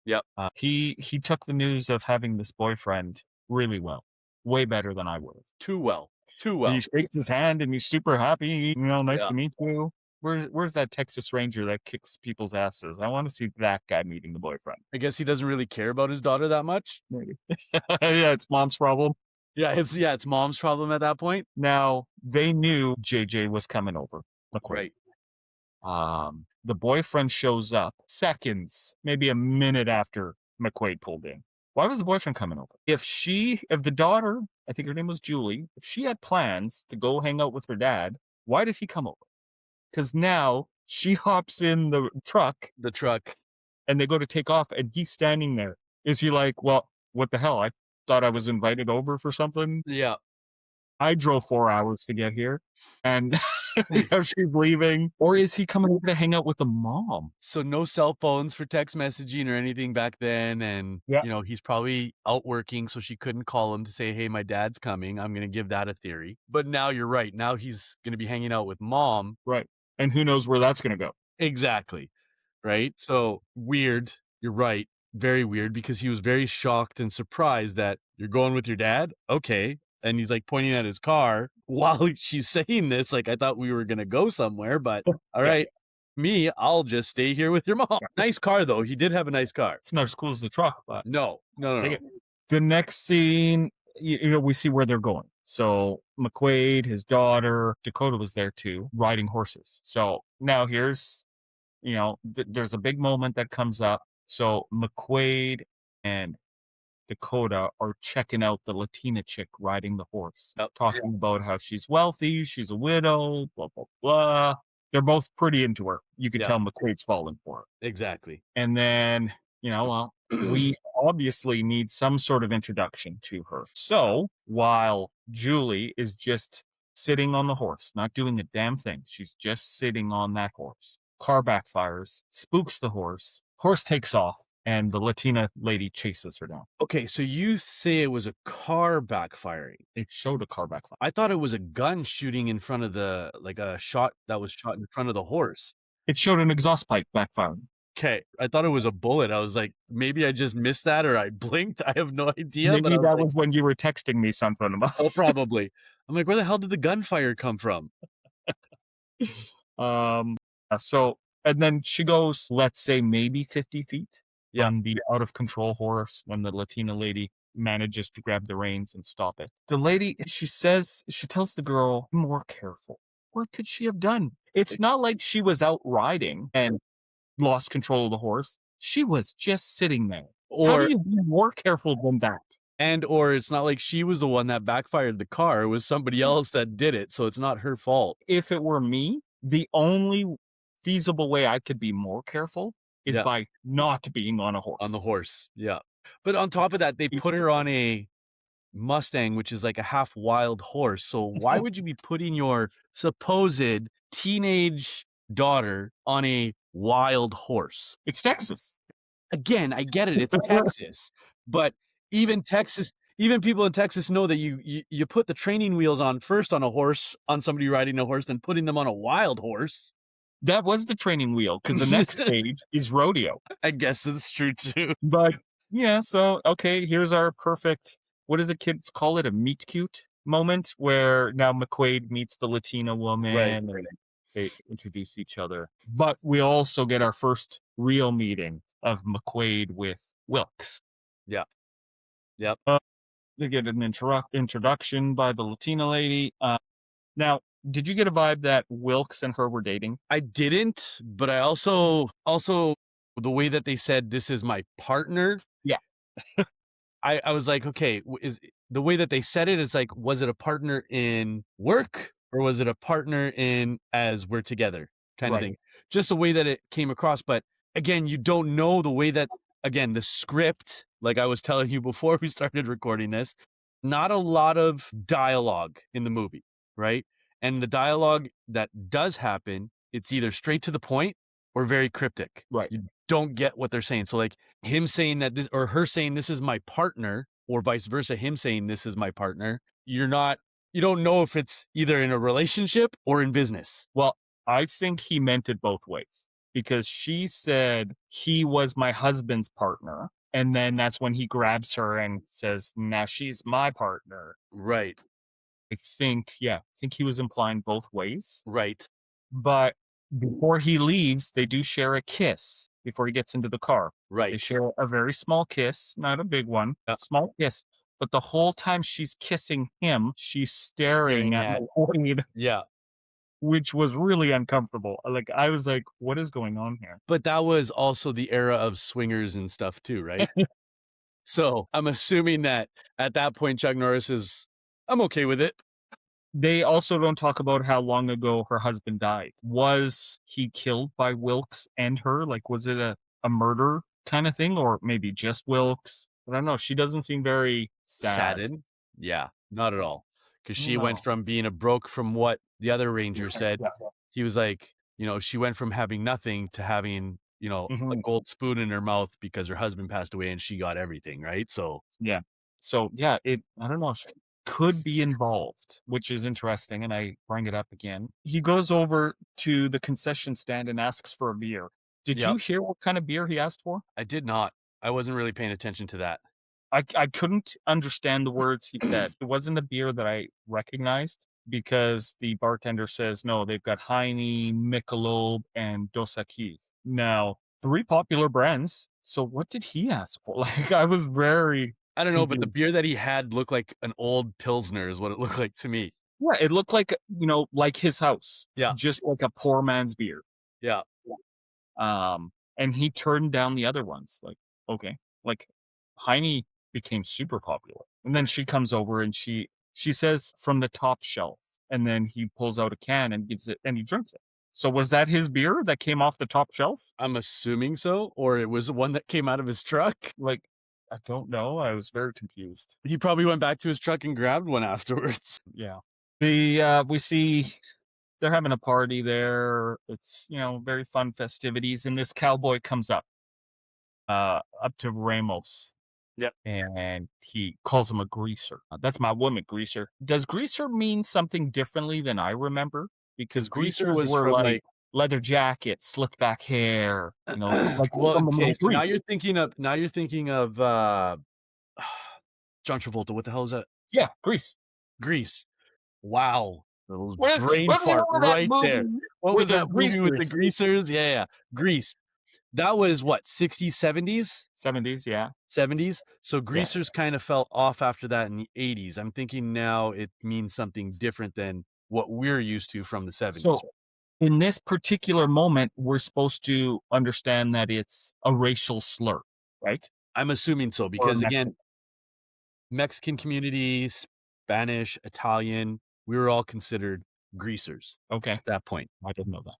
Yep. He took the news of having this boyfriend really well, way better than I would have. Too well. Too well. He shakes his hand and he's super happy. Nice Yeah. to meet you. Where's that Texas Ranger that kicks people's asses? I want to see that guy meeting the boyfriend. I guess he doesn't really care about his daughter that much. Maybe. Yeah, it's mom's problem. Yeah, it's mom's problem at that point. Now they knew JJ was coming over. McQuade. Right. The boyfriend shows up seconds, maybe a minute after McQuade pulled in. Why was the boyfriend coming over? If the daughter, I think her name was Julie, if she had plans to go hang out with her dad, why did he come over? Because now she hops in the truck The truck. and they go to take off and he's standing there. Is he like, well, what the hell? I thought I was invited over for something. Yeah. I drove 4 hours to get here and she's leaving. Or is he coming over to hang out with the mom? So no cell phones for text messaging or anything back then. And, Yeah. he's probably out working, so she couldn't call him to say, hey, my dad's coming. I'm going to give that a theory. But now you're right. Now he's going to be hanging out with mom. Right. And who knows where that's going to go. Exactly. Right. So weird. You're right. Very weird because he was very shocked and surprised that you're going with your dad. Okay. And he's like pointing at his car while she's saying this. Like, I thought we were going to go somewhere, but all right, I'll just stay here with your mom. Yeah. Nice car though. He did have a nice car. It's not as cool as the truck, but No. the next scene, we see where they're going. So McQuade, his daughter, Dakota was there too, riding horses. So now here's, there's a big moment that comes up. So McQuade and Dakota are checking out the Latina chick riding the horse, Yep. talking about how she's wealthy, she's a widow, blah, blah, blah. They're both pretty into her. You could Yeah. tell McQuade's falling for her. Exactly. And then, well, we obviously need some sort of introduction to her. So while Julie is just sitting on the horse, not doing a damn thing, she's just sitting on that horse. Car backfires, spooks the horse takes off, and the Latina lady chases her down. Okay, so you say it was a car backfiring. It showed a car backfire. I thought it was a gun shooting in front of the, like a shot that was shot in front of the horse. It showed an exhaust pipe backfiring. Okay, I thought it was a bullet. I was like, maybe I just missed that or I blinked. I have no idea. Maybe but that was when you were texting me something about. Oh, probably. I'm like, where the hell did the gunfire come from? So, and then she goes, let's say maybe 50 feet Yeah. from the out of control horse when the Latina lady manages to grab the reins and stop it. The lady, she tells the girl, be more careful. What could she have done? It's not like she was out riding and lost control of the horse. She was just sitting there. How Or do you be more careful than that? or it's not like she was the one that backfired the car. It was somebody else that did it, so it's not her fault. If it were me, the only feasible way I could be more careful is Yeah. by not being on a horse. On the horse, yeah. But on top of that, they put her on a Mustang, which is like a half wild horse. So why would you be putting your supposed teenage daughter on a wild horse? It's Texas. Again, I get it. It's Texas, but even people in Texas know that you put the training wheels on first on a horse, on somebody riding a horse, than putting them on a wild horse. That was the training wheel, because the next stage is rodeo. I guess it's true too. But yeah, so okay, here's our perfect, what does the kids call it? A meet cute moment where now McQuade meets the Latina woman and they introduce each other. But we also get our first real meeting of McQuade with Wilkes. Yeah. Yep. They get an introduction by the Latina lady. Now, did you get a vibe that Wilkes and her were dating? I didn't, but I also the way that they said this is my partner. Yeah. I was like, okay, is the way that they said it is like, was it a partner in work or was it a partner in as we're together kind of thing? Just the way that it came across. But again, you don't know the way that, again, the script, like I was telling you before we started recording this, not a lot of dialogue in the movie, right? And the dialogue that does happen, it's either straight to the point or very cryptic. Right. You don't get what they're saying. So like him saying that this, or her saying this is my partner, or vice versa, him saying this is my partner, you don't know if it's either in a relationship or in business. Well, I think he meant it both ways, because she said he was my husband's partner. And then that's when he grabs her and says, now she's my partner. Right. I think he was implying both ways. Right. But before he leaves, they do share a kiss before he gets into the car. Right. They share a very small kiss, not a big one, Yeah. small kiss. But the whole time she's kissing him, she's staring at McQuade, Yeah. which was really uncomfortable. Like, I was like, what is going on here? But that was also the era of swingers and stuff too, right? So I'm assuming that at that point, Chuck Norris is, I'm okay with it. They also don't talk about how long ago her husband died. Was he killed by Wilkes and her? Like, was it a murder kind of thing? Or maybe just Wilkes? I don't know. She doesn't seem very Saddened? Yeah, not at all. Because she went No. from being from what the other ranger said. Yeah. He was like, she went from having nothing to having, a Mhm. gold spoon in her mouth because her husband passed away and she got everything, right? So Yeah. So, yeah, I don't know. She could be involved, which is interesting. And I bring it up again. He goes over to the concession stand and asks for a beer. Did Yep. you hear what kind of beer he asked for? I did not. I wasn't really paying attention to that. I couldn't understand the words he said. It wasn't a beer that I recognized because the bartender says, no, they've got Heine, Michelob, and Dos Equis. Now, 3 popular brands. So what did he ask for? Like, I was very I don't know, but the confused. beer that he had looked like an old Pilsner is what it looked like to me. Yeah, it looked like, like his house. Yeah. Just like a poor man's beer. Yeah. And he turned down the other ones. Like, okay. Like, Heine became super popular. And then she comes over and she says from the top shelf, and then he pulls out a can and gives it and he drinks it. So was that his beer that came off the top shelf? I'm assuming so, or it was one that came out of his truck. Like, I don't know. I was very confused. He probably went back to his truck and grabbed one afterwards. Yeah. We see they're having a party there. It's, very fun festivities, and this cowboy comes up to Ramos. Yep. And he calls him a greaser. That's my woman, greaser. Does greaser mean something differently than I remember? Because Greaser greasers was were from, like leather jacket, slick back hair, like well, from a okay, so now movie. you're thinking of John Travolta. What the hell is that? Yeah, Grease. Grease. Wow. Little What brain what was the fart name of that right there. movie What with was the that movie with the greasers? greasers? Yeah. Grease. That was what, 60s, 70s? 70s, yeah. 70s? So Yeah. greasers kind of fell off after that in the 80s. I'm thinking now it means something different than what we're used to from the 70s. So in this particular moment, we're supposed to understand that it's a racial slur, right? I'm assuming so Or because, Mexican. again, Mexican community, Spanish, Italian, we were all considered greasers Okay, at that point. I didn't know that.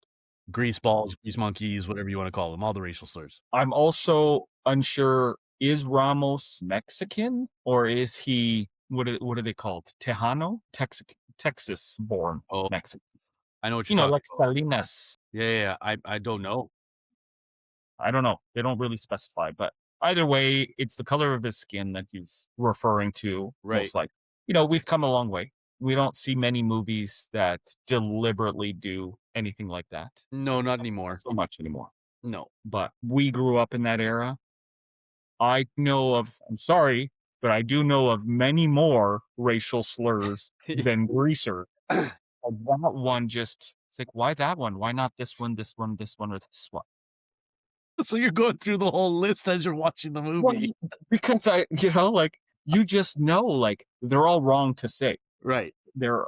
Grease balls, grease monkeys, whatever you want to call them, all the racial slurs. I'm also unsure, is Ramos Mexican or is he what are they called? Tejano? Texas born Oh, Mexican. I know what you're talking Like about. Salinas. Yeah. I don't know. I don't know. They don't really specify, but either way, it's the color of his skin that he's referring to. Right. Most like, we've come a long way. We don't see many movies that deliberately do anything like that No, not anymore. so much anymore. No. But we grew up in that era. I'm sorry, but I do know of many more racial slurs than greaser. That one it's like, why that one? Why not this one, this one, this one, or this one? So you're going through the whole list as you're watching the movie. Well, because you just know, like, they're all wrong to say. Right.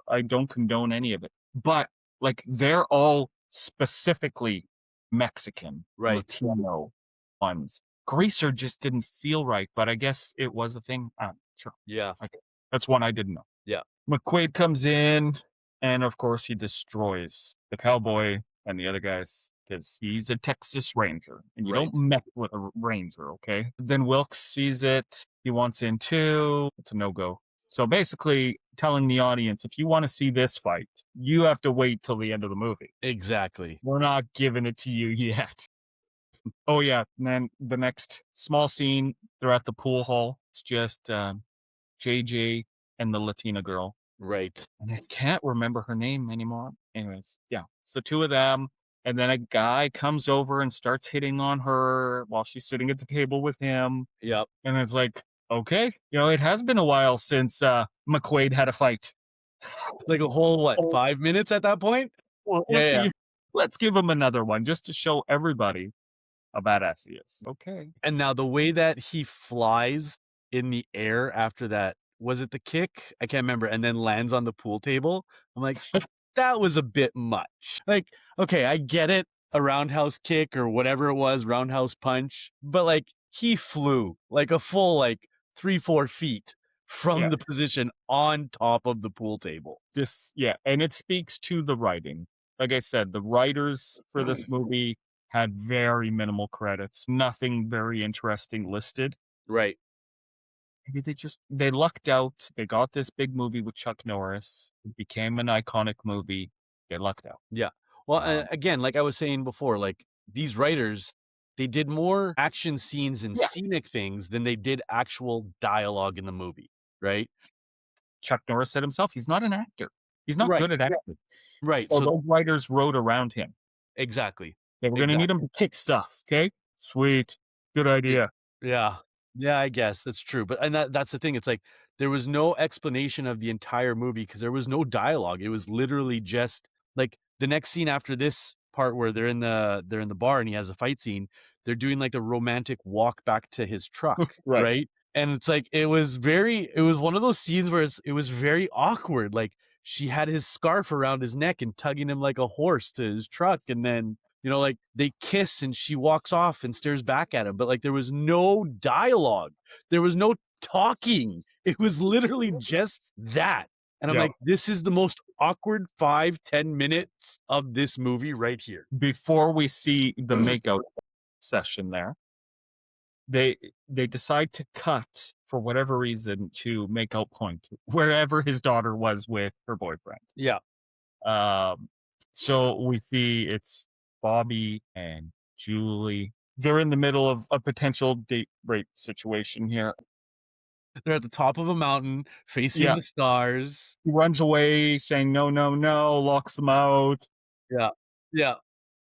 I don't condone any of it. But, like, they're all specifically Mexican, Right. Latino ones. Greaser just didn't feel right, but I guess it was a thing. Sure. Yeah. Okay. That's one I didn't know. Yeah. McQuade comes in, and of course he destroys the cowboy and the other guys because he's a Texas Ranger, and you don't mess with a Ranger, okay? Then Wilkes sees it. He wants in too. It's a no-go. So basically telling the audience, if you want to see this fight, you have to wait till the end of the movie. Exactly. We're not giving it to you yet. Oh, yeah. And then the next small scene, they're at the pool hall. It's just JJ and the Latina girl. Right. And I can't remember her name anymore. Anyways, yeah. It's the two of them. And then a guy comes over and starts hitting on her while she's sitting at the table with him. Yep. And it's like, okay, it has been a while since McQuade had a fight. Like a whole, 5 minutes at that point? Well, Yeah. Let's give him another one just to show everybody how badass he is. Okay. And now the way that he flies in the air after that, was it the kick? I can't remember. And then lands on the pool table. I'm like, that was a bit much. Like, okay, I get it. A roundhouse kick or whatever it was, roundhouse punch. But like, he flew like a full 3-4 feet from the position on top of the pool table. And it speaks to the writing. Like I said, the writers for this movie had very minimal credits, nothing very interesting listed. Right. Maybe they lucked out. They got this big movie with Chuck Norris. It became an iconic movie. They lucked out. Yeah. Well, again, like I was saying before, like these writers, they did more action scenes and scenic things than they did actual dialogue in the movie, right? Chuck Norris said himself, he's not an actor. He's not good at acting. Right. So those writers wrote around him. Exactly. They were going to need him to kick stuff. Okay. Sweet. Good idea. Yeah. Yeah, I guess that's true. But that's the thing. It's like there was no explanation of the entire movie because there was no dialogue. It was literally just like the next scene after this part where they're in the bar and he has a fight scene. They're doing like the romantic walk back to his truck, right? And it's like it was one of those scenes where it was very awkward. Like she had his scarf around his neck and tugging him like a horse to his truck, and then like they kiss and she walks off and stares back at him. But like there was no dialogue. There was no talking. It was literally just that. And I'm Yeah. like, this is the most awkward 5-10 minutes of this movie right here. Before we see the makeout session there, they decide to cut for whatever reason to Makeout Point, wherever his daughter was with her boyfriend. Yeah. So we see it's Bobby and Julie. They're in the middle of a potential date rape situation here. They're at the top of a mountain facing Yeah. the stars. He runs away saying, no, no, no, locks them out. Yeah. Yeah.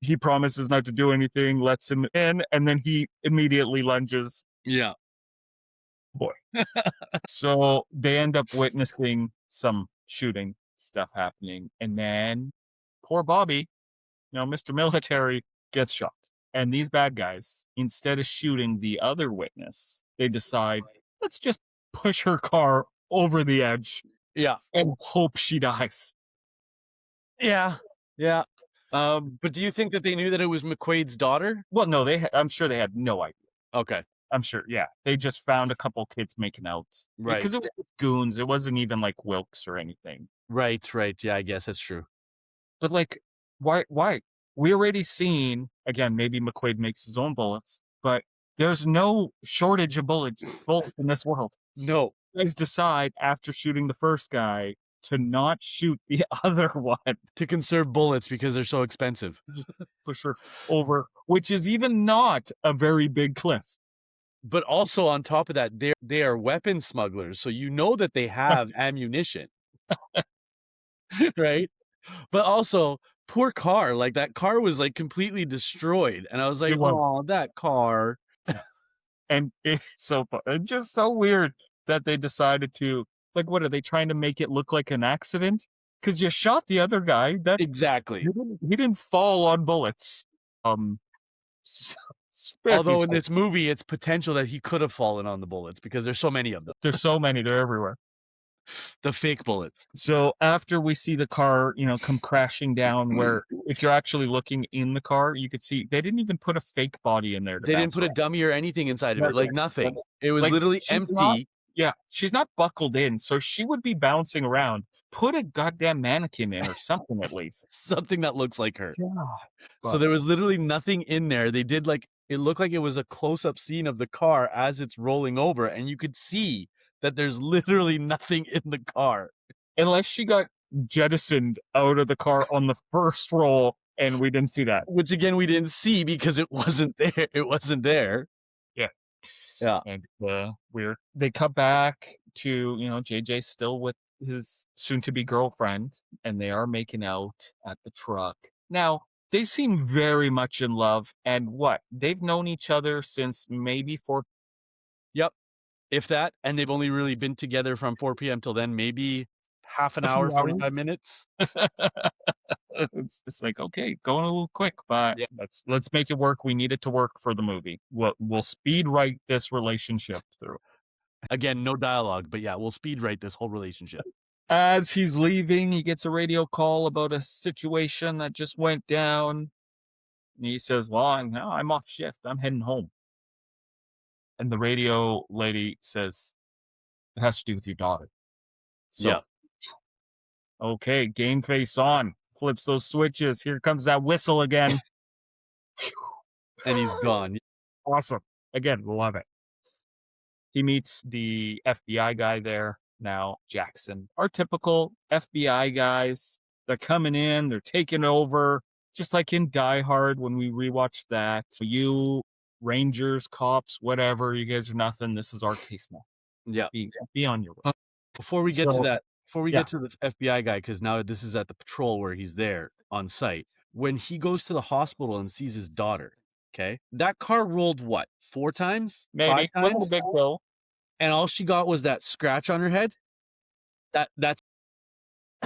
He promises not to do anything, lets him in, and then he immediately lunges. Yeah. Boy. So they end up witnessing some shooting stuff happening. And then poor Bobby, Mr. Military, gets shot. And these bad guys, instead of shooting the other witness, they decide, let's just push her car over the edge Yeah. and hope she dies. Yeah. Yeah. Um, But do you think that they knew that it was McQuade's daughter? well, no, I'm sure they had no idea. Okay. I'm sure, yeah. They just found a couple kids making out. Right. Because it was goons. It wasn't even like Wilkes or anything. Right. Right. Yeah, I guess that's true. But like, why? We already seen, again, maybe McQuade makes his own bullets, but there's no shortage of bullets in this world. No. You guys decide after shooting the first guy to not shoot the other one. To conserve bullets because they're so expensive. Just push her over, which is even not a very big cliff. But also on top of that, they are weapon smugglers, so you know that they have ammunition. Right? But also, poor car. Like, that car was like completely destroyed. And I was like, It was. oh, that car. And it's it's just so weird that they decided to, like, what are they trying to make it look like an accident? Because you shot the other guy. That Exactly. he didn't fall on bullets. Although in this movie, it's potential that he could have fallen on the bullets because there's so many of them. There's so many, they're everywhere. The fake bullets. So after we see the car, come crashing down, where if you're actually looking in the car, you could see they didn't even put a fake body in there. They didn't put a dummy or anything inside of it. Like, nothing. It was Like, literally she's empty. not- Yeah, she's not buckled in, so she would be bouncing around. Put a goddamn mannequin in or something at least. Something that looks like her. Yeah. So there was literally nothing in there. They did it looked like it was a close-up scene of the car as it's rolling over, and you could see that there's literally nothing in the car. Unless she got jettisoned out of the car on the first roll, and we didn't see that. Which again we didn't see because it wasn't there. It wasn't there. Yeah. Yeah. And weird. They cut back to, JJ still with his soon-to-be girlfriend, and they are making out at the truck. Now, they seem very much in love, and they've known each other since maybe 4. Yep. If that, and they've only really been together from 4 p.m. till then, maybe half an A few hour, 45 hours. minutes. It's like, okay, going a little quick, but Yeah. let's make it work. We need it to work for the movie. We'll speed write this relationship through. Again, no dialogue, but yeah, we'll speed write this whole relationship. As he's leaving, he gets a radio call about a situation that just went down. And he says, well, I'm off shift. I'm heading home. And the radio lady says, it has to do with your daughter. So, Yeah. Okay, game face on. Flips those switches. Here comes that whistle again. And he's gone. Awesome. Again, love it. He meets the FBI guy there now, Jackson. Our typical FBI guys. They're coming in, they're taking over, just like in Die Hard when we rewatched that. So you, Rangers, cops, whatever, you guys are nothing. This is our case now. Yeah. Be on your way. Before we get to that, yeah. get to the FBI guy, because now this is at the patrol where he's there on site. When he goes to the hospital and sees his daughter, okay, that car rolled 4 times? Maybe. 5 Wasn't times? a big bill. And all she got was that scratch on her head? That's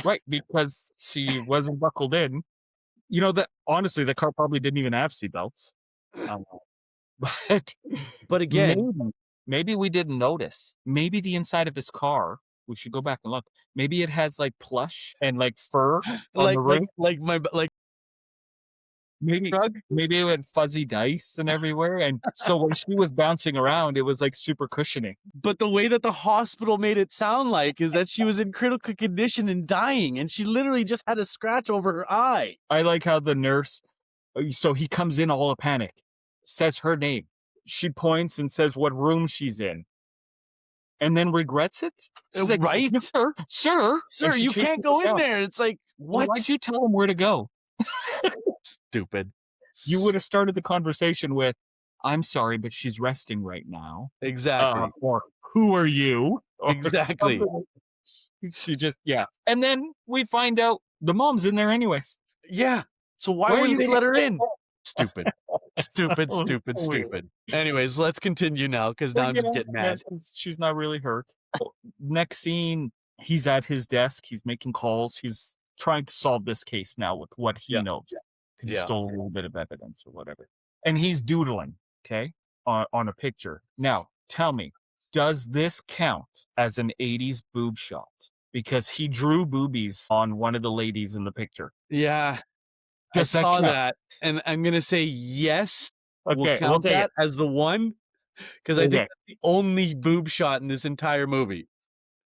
Right, because she wasn't buckled in. Honestly, the car probably didn't even have seatbelts. But again, maybe we didn't notice. Maybe the inside of his car, we should go back and look. Maybe it has like plush and like fur on the roof. like Maybe drug. maybe it had fuzzy dice and everywhere, and so when she was bouncing around, it was like super cushioning. But the way that the hospital made it sound like is that she was in critical condition and dying, and she literally just had a scratch over her eye. I like how the nurse, so he comes in all a panic, says her name. She points and says what room she's in, and then regrets it. She's like, Right? Sir, Sir, you can't go in there. It's like, what? Why'd you tell him where to go? Stupid. You would have started the conversation with, I'm sorry, but she's resting right now. Exactly. Or who are you? Or Exactly. something. She just, yeah. And then we find out the mom's in there anyways. Yeah. So why Where wouldn't did they they let her get in? Stupid. Stupid, So stupid, weird. stupid. Anyways, let's continue now because now I'm just getting mad. She's not really hurt. Next scene, he's at his desk. He's making calls. He's trying to solve this case now with what he knows. Because he stole a little bit of evidence or whatever. And he's doodling, okay, on a picture. Now, tell me, does this count as an 80s boob shot? Because he drew boobies on one of the ladies in the picture. Yeah. I Does that saw count? that, and I'm gonna say yes. We'll Okay, we'll count take that it. as the one because I think Okay. that's the only boob shot in this entire movie.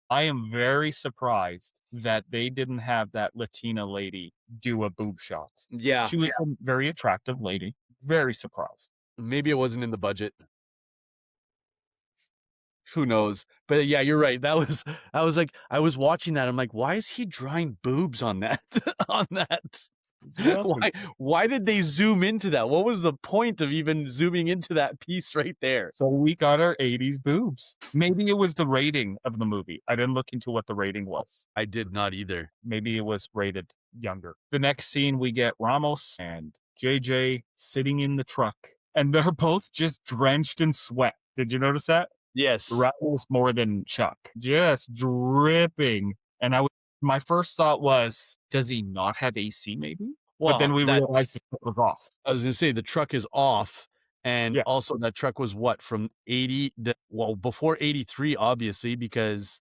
I am very surprised that they didn't have that Latina lady do a boob shot. Yeah, She was a very attractive lady. Very surprised. maybe it wasn't in the budget. Who knows? But yeah, you're right. I was like, I was watching that. I'm like, why is he drawing boobs on that? on that? What else would- Why did they zoom into that? What was the point of even zooming into that piece right there? So we got our 80s boobs. Maybe it was the rating of the movie. I didn't look into what the rating was. I did not either. Maybe it was rated younger. The next scene, we get Ramos and JJ sitting in the truck, and they're both just drenched in sweat. Did you notice that? Yes. Ramos more than Chuck, just dripping. And my first thought was, does he not have AC maybe? Well, but then we realized the truck was off. I was gonna say the truck is off, and Yeah. also that truck was what from 80? Well, before 83, obviously, because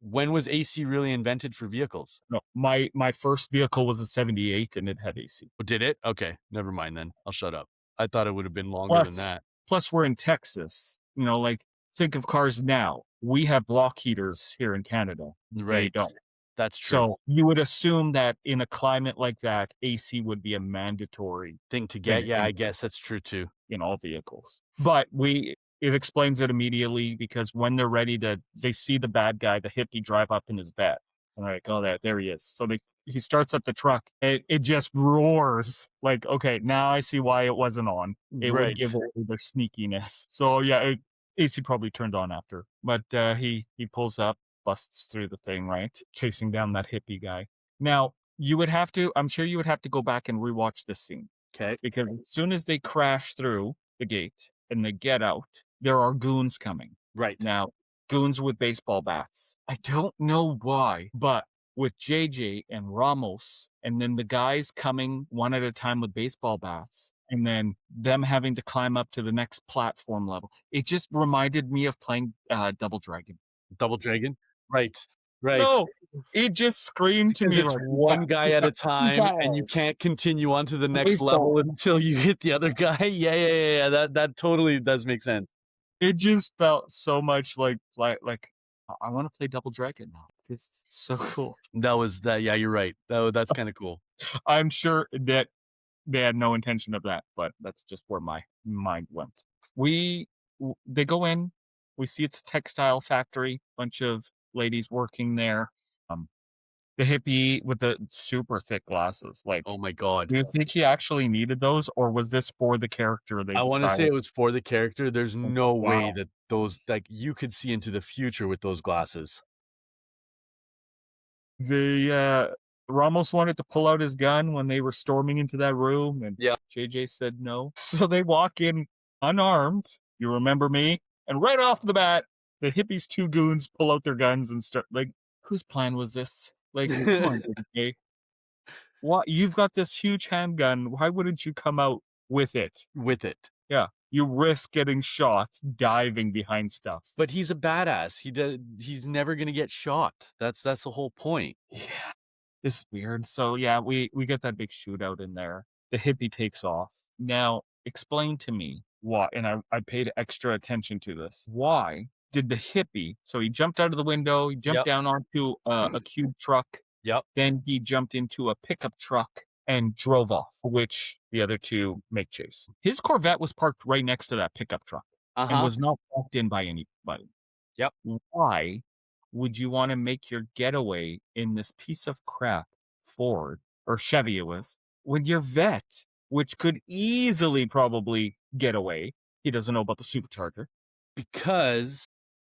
when was AC really invented for vehicles? No, my first vehicle was a 78 and it had AC. Oh, did it? Okay, never mind then. I'll shut up. I thought it would have been longer than that. Plus, we're in Texas. You know, like, think of cars now. We have block heaters here in Canada. They Right. don't. That's true. So you would assume that in a climate like that, AC would be a mandatory Thing to get. thing Yeah, I guess that's true too. in all vehicles. But it explains it immediately because when they're ready they see the bad guy, the hippie, drive up in his bed. And they're like, oh, there he is. So he starts up the truck. It just roars. Like, okay, now I see why it wasn't on. It Right. would give away their sneakiness. So yeah, AC probably turned on after. But he pulls up, busts through the thing, right? Chasing down that hippie guy. Now, I'm sure you would have to go back and rewatch this scene. Okay. Because as soon as they crash through the gate and they get out, there are goons coming. Right. Now, goons with baseball bats. I don't know why, but with JJ and Ramos, and then the guys coming one at a time with baseball bats, and then them having to climb up to the next platform level, it just reminded me of playing Double Dragon. Double Dragon. Right. Right. No, it just screamed to Because me it's like one guy at a time, Yeah. and you can't continue on to the next Baseball. level until you hit the other guy. Yeah. That totally does make sense. It just felt so much like I want to play Double Dragon now. It's so cool. Yeah, you're right. That's kind of cool. I'm sure that they had no intention of that, but that's just where my mind went. They go in, we see it's a textile factory, bunch of ladies working there. The hippie with the super thick glasses. Like, Oh my god. do you think he actually needed those, or was this for the character? I want to say it was for the character. There's no way Wow. that those like you could see into the future with those glasses. Ramos wanted to pull out his gun when they were storming into that room, and Yeah. JJ said no. So they walk in unarmed. You remember me? And right off the bat, the hippies' two goons pull out their guns and start like, whose plan was this? Like, come on, JJ. What? You've got this huge handgun. Why wouldn't you come out with it? With it. Yeah. You risk getting shot diving behind stuff. But he's a badass. He's never gonna get shot. That's the whole point. Yeah. It's weird. So yeah, we get that big shootout in there. The hippie takes off. Now, explain to me why, and I paid extra attention to this. Why did the hippie, so he jumped out of the window, he jumped Yep. down onto a cube truck, Yep. then he jumped into a pickup truck and drove off, which the other two make chase. His Corvette was parked right next to that pickup truck and was not walked in by anybody. Yep. Why would you want to make your getaway in this piece of crap Ford or Chevy it was when your vet, which could easily probably get away, he doesn't know about the supercharger. Because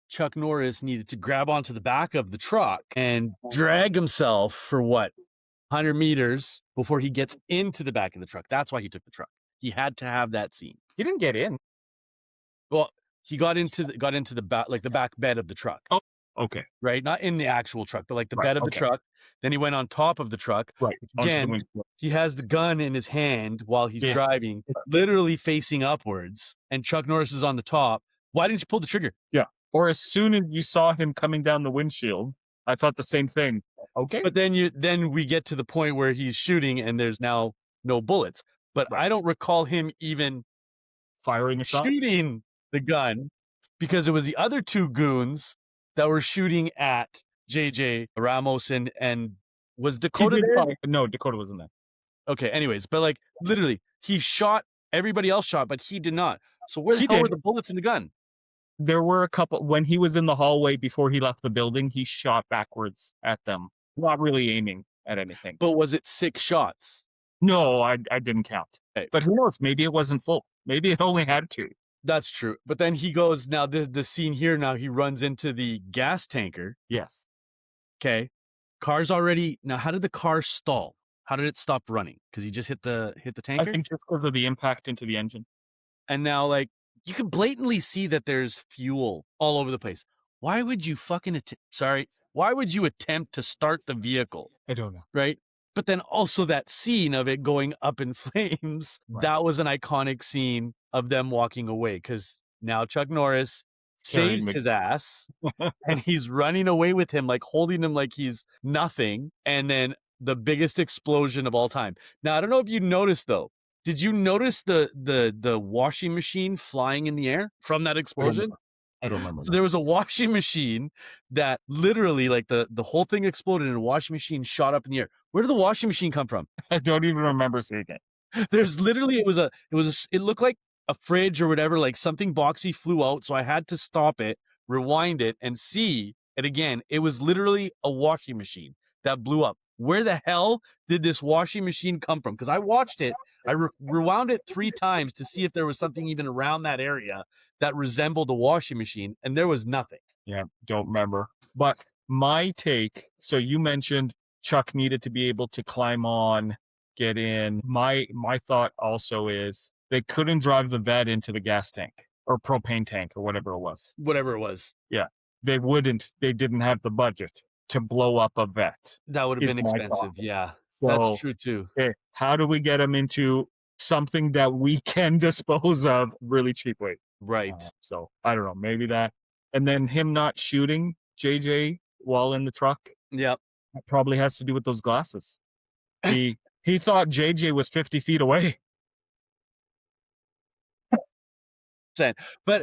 Chuck Norris needed to grab onto the back of the truck and drag himself for 100 meters before he gets into the back of the truck. That's why he took the truck. He had to have that scene. He didn't get in. Well, he got into the back, like the back bed of the truck. Oh, okay. Right? Not in the actual truck, but like the Right, bed of the okay. truck. Then he went on top of the truck. Right. Again, he has the gun in his hand while he's Yes. driving, literally facing upwards, and Chuck Norris is on the top. Why didn't you pull the trigger? Yeah. Or as soon as you saw him coming down the windshield, I thought the same thing. Okay. But then we get to the point where he's shooting and there's now no bullets. But Right. I don't recall him even Firing a shot. shooting the gun because it was the other two goons that were shooting at JJ Ramos and was He Dakota did there? fire- No, Dakota wasn't there. Okay, anyways, but like literally he shot, everybody else shot, but he did not. So where the He hell were did. the bullets in the gun? There were a couple when he was in the hallway before he left the building. He shot backwards at them, not really aiming at anything. But was it 6 shots? No, I didn't count. Okay. But who knows? Maybe it wasn't full. Maybe it only had 2. That's true. But then he goes, now the scene here, now he runs into the gas tanker. Yes. Okay. Car's already, now how did the car stall? How did it stop running? Because he just hit the I tanker? think just because of the impact into the engine. And now like you can blatantly see that there's fuel all over the place. Why would you why would you attempt to start the vehicle? I don't know. Right? But then also that scene of it going up in flames, Right. that was an iconic scene of them walking away because now Chuck Norris Carrying saves his ass and he's running away with him, like holding him like he's nothing. And then the biggest explosion of all time. Now, I don't know if you noticed though. Did you notice the washing machine flying in the air from that explosion? I don't remember. So there was a washing machine that literally like the whole thing exploded and a washing machine shot up in the air. Where did the washing machine come from? I don't even remember seeing it. There's literally it looked like a fridge or whatever, like something boxy flew out. So I had to stop it, rewind it, and see it again. It was literally a washing machine that blew up. Where the hell did this washing machine come from? Because I watched it. I rewound it 3 times to see if there was something even around that area that resembled a washing machine, and there was nothing. Yeah, don't remember. But my take, so you mentioned Chuck needed to be able to climb on, get in. My thought also is they couldn't drive the vet into the gas tank or propane tank or whatever it was. Whatever it was. They didn't have the budget to blow up a vet. That would have Is been my expensive. thought. Yeah, So, that's true too. okay, how do we get him into something that we can dispose of really cheap way? Right. So I don't know, maybe that. And then him not shooting JJ while in the truck Yep. probably has to do with those glasses. He thought JJ was 50 feet away. But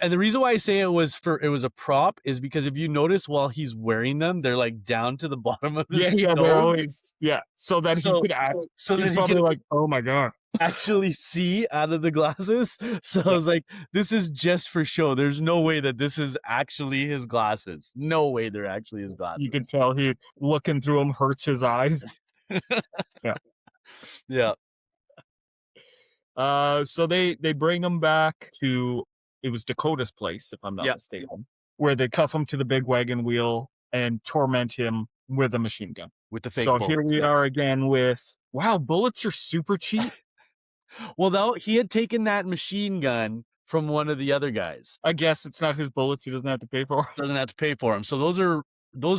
and the reason why I say it was a prop is because if you notice while he's wearing them, they're like down to the bottom of his Yeah, they're nose, always so that So- he could act. so He's that he probably can like, oh my god. actually see out of the glasses. So I was like, this is just for show. There's no way that this is actually his glasses. No way they're actually his glasses. You can tell he looking through him hurts his eyes. Yeah. So they bring him back to, it was Dakota's place, if I'm not Yep. mistaken, where they cuff him to the big wagon wheel and torment him with a machine gun. With the fake So bullets. here we Yeah. are again with, wow, bullets are super cheap. Well, though he had taken that machine gun from one of the other guys. I guess it's not his bullets. He doesn't have to pay for. Doesn't have to pay for them. So those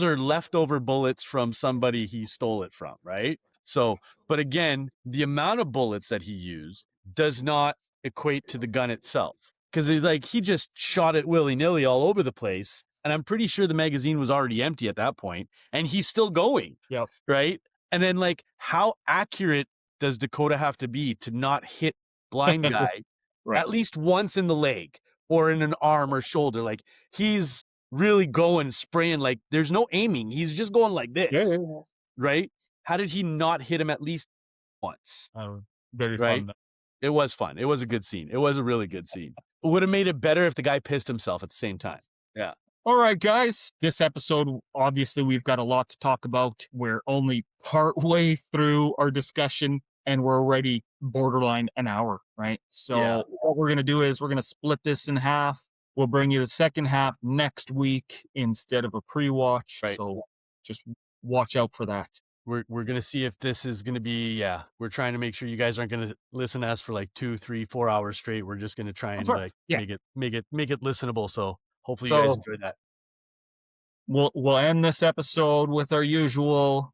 are leftover bullets from somebody he stole it from, right? So, but again, the amount of bullets that he used does not equate to the gun itself. Because he just shot it willy-nilly all over the place. And I'm pretty sure the magazine was already empty at that point. And he's still going. Yep. Right? And then how accurate does Dakota have to be to not hit blind guy Right. at least once in the leg or in an arm or shoulder? Like, he's really going, spraying, like there's no aiming. He's just going like this, Yeah. right? How did he not hit him at least once? Very Right? fun. Though. It was fun. It was a good scene. It was a really good scene. It would have made it better if the guy pissed himself at the same time. Yeah. All right, guys. This episode, obviously, we've got a lot to talk about. We're only part way through our discussion, and we're already borderline an hour, right? So Yeah. what we're going to do is we're going to split this in half. We'll bring you the second half next week instead of a pre-watch. Right. So just watch out for that. We're gonna see if this is gonna be, we're trying to make sure you guys aren't gonna listen to us for like 2, 3, 4 hours straight. We're just gonna try and like make it listenable. So hopefully you guys enjoy that. We'll end this episode with our usual,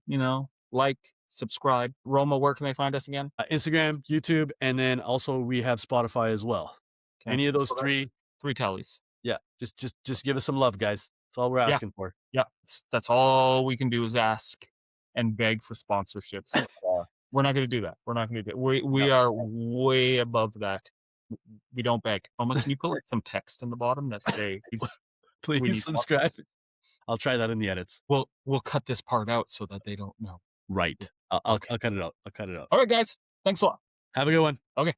like, subscribe. Roma, where can they find us again? Instagram, YouTube, and then also we have Spotify as well. Okay. Any of those So three, 3 tallies. yeah, just give us some love, guys. That's all we're asking for. Yeah, that's all we can do is ask and beg for sponsorships. We're not going to do that. We're not going to do it. We are way above that. We don't beg. Roma, can you put some text in the bottom that say, we Please need subscribe. sponsors? I'll try that in the edits. We'll cut this part out so that they don't know. Right. I'll cut it out. I'll cut it out. All right, guys. Thanks a lot. Have a good one. Okay.